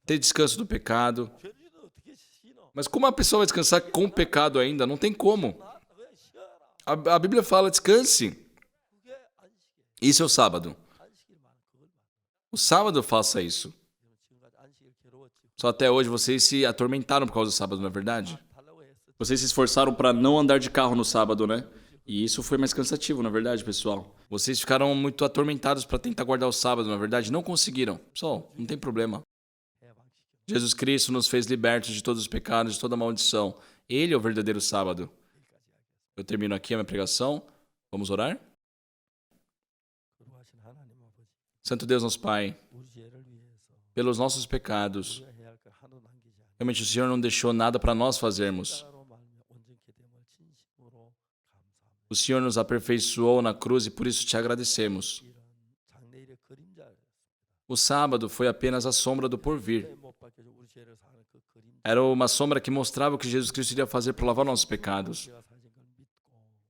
Ter descanso do pecado. 죄를 어떻게 쉬노? Mas como a pessoa vai descansar com o pecado ainda? Não tem como. 나 그냥 쉬어라. A Bíblia fala, descanse. 그게 안식일. Isso é o sábado. 안식일 많은 그걸 말. O sábado faça isso. 여러분 지금까지 안식일 괴로웠지. Só até hoje vocês se atormentaram por causa do sábado, não é verdade? 달라고 했어. Vocês se esforçaram para não andar de carro no sábado, né? E isso foi mais cansativo, na verdade, pessoal. Vocês ficaram muito atormentados para tentar guardar o sábado, na verdade, não conseguiram. Pessoal, não tem problema. 해방시켜. Jesus Cristo nos fez libertos de todos os pecados, de toda maldição. Ele é o verdadeiro sábado. Eu termino aqui a minha pregação. Vamos orar? 거룩하신 하나님 아버지, Santo Deus, nosso Pai, 우리 죄를 위해서 pelos nossos pecados, 우리가 해야 할 걸 하나도 남기지 않고 realmente o Senhor não deixou nada para nós fazermos. 십자가로 말미암아 온전케 됨을 진심으로 감사합니다. O Senhor nos aperfeiçoou na cruz e por isso te agradecemos. 이런 장래일의 그림자였습니다. O sábado foi apenas a sombra do porvir. 못 밝혀져 우리 죄를 사는 그 그림자. Era uma sombra que mostrava o que Jesus Cristo iria fazer para lavar nossos pecados. 우리가 사신 걸 믿고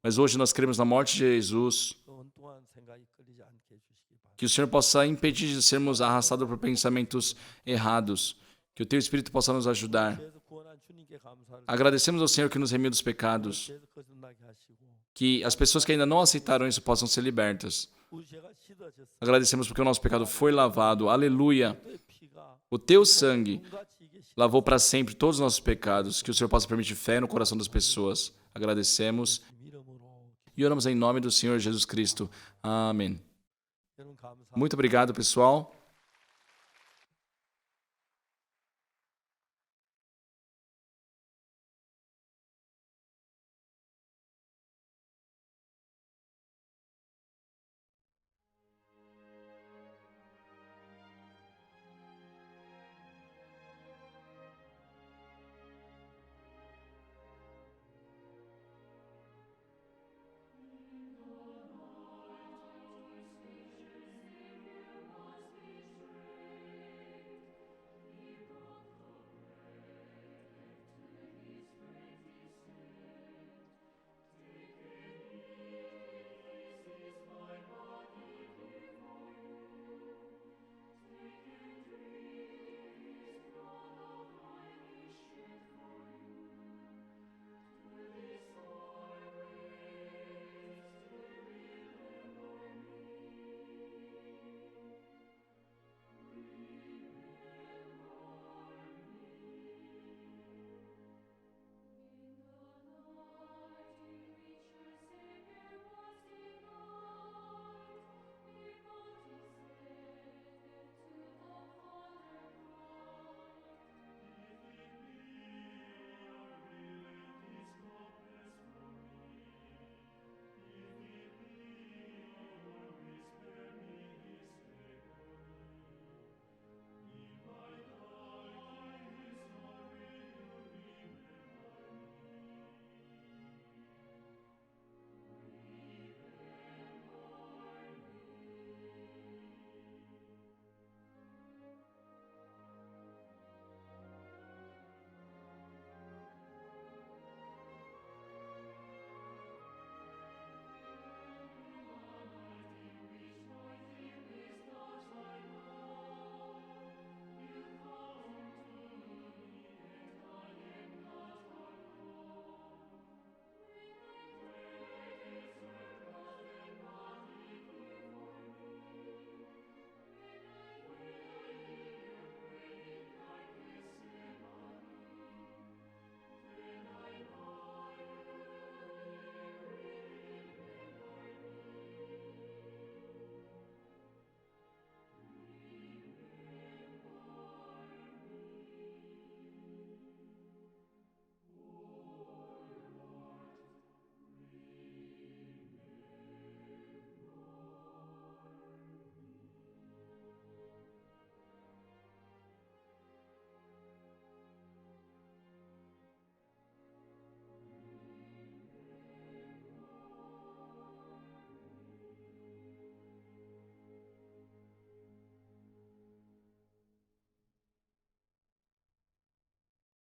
Mas hoje nós cremos na morte de Jesus, 그 엉뚱한 생각이 끌리지 않게 해주시기 바랍니다. que o Senhor possa impedir de sermos arrastados por pensamentos errados, que o Teu Espírito possa nos ajudar. 죄에서 구원한 주님께 감사를 Agradecemos ao Senhor que nos remiu dos pecados, 죄에서 거듭나게 하시고 que as pessoas que ainda não aceitaram isso possam ser libertas. 우리 죄가 씻어졌어. Agradecemos porque o nosso pecado foi lavado. Aleluia! 그 피가 O Teu sangue 눈같이 이게 lavou para sempre todos os nossos pecados. Que o Senhor possa permitir fé no coração das pessoas. Agradecemos 이름으로 e oramos em nome do Senhor Jesus Cristo. Amém. 여러분 감사합니다. Muito obrigado, pessoal.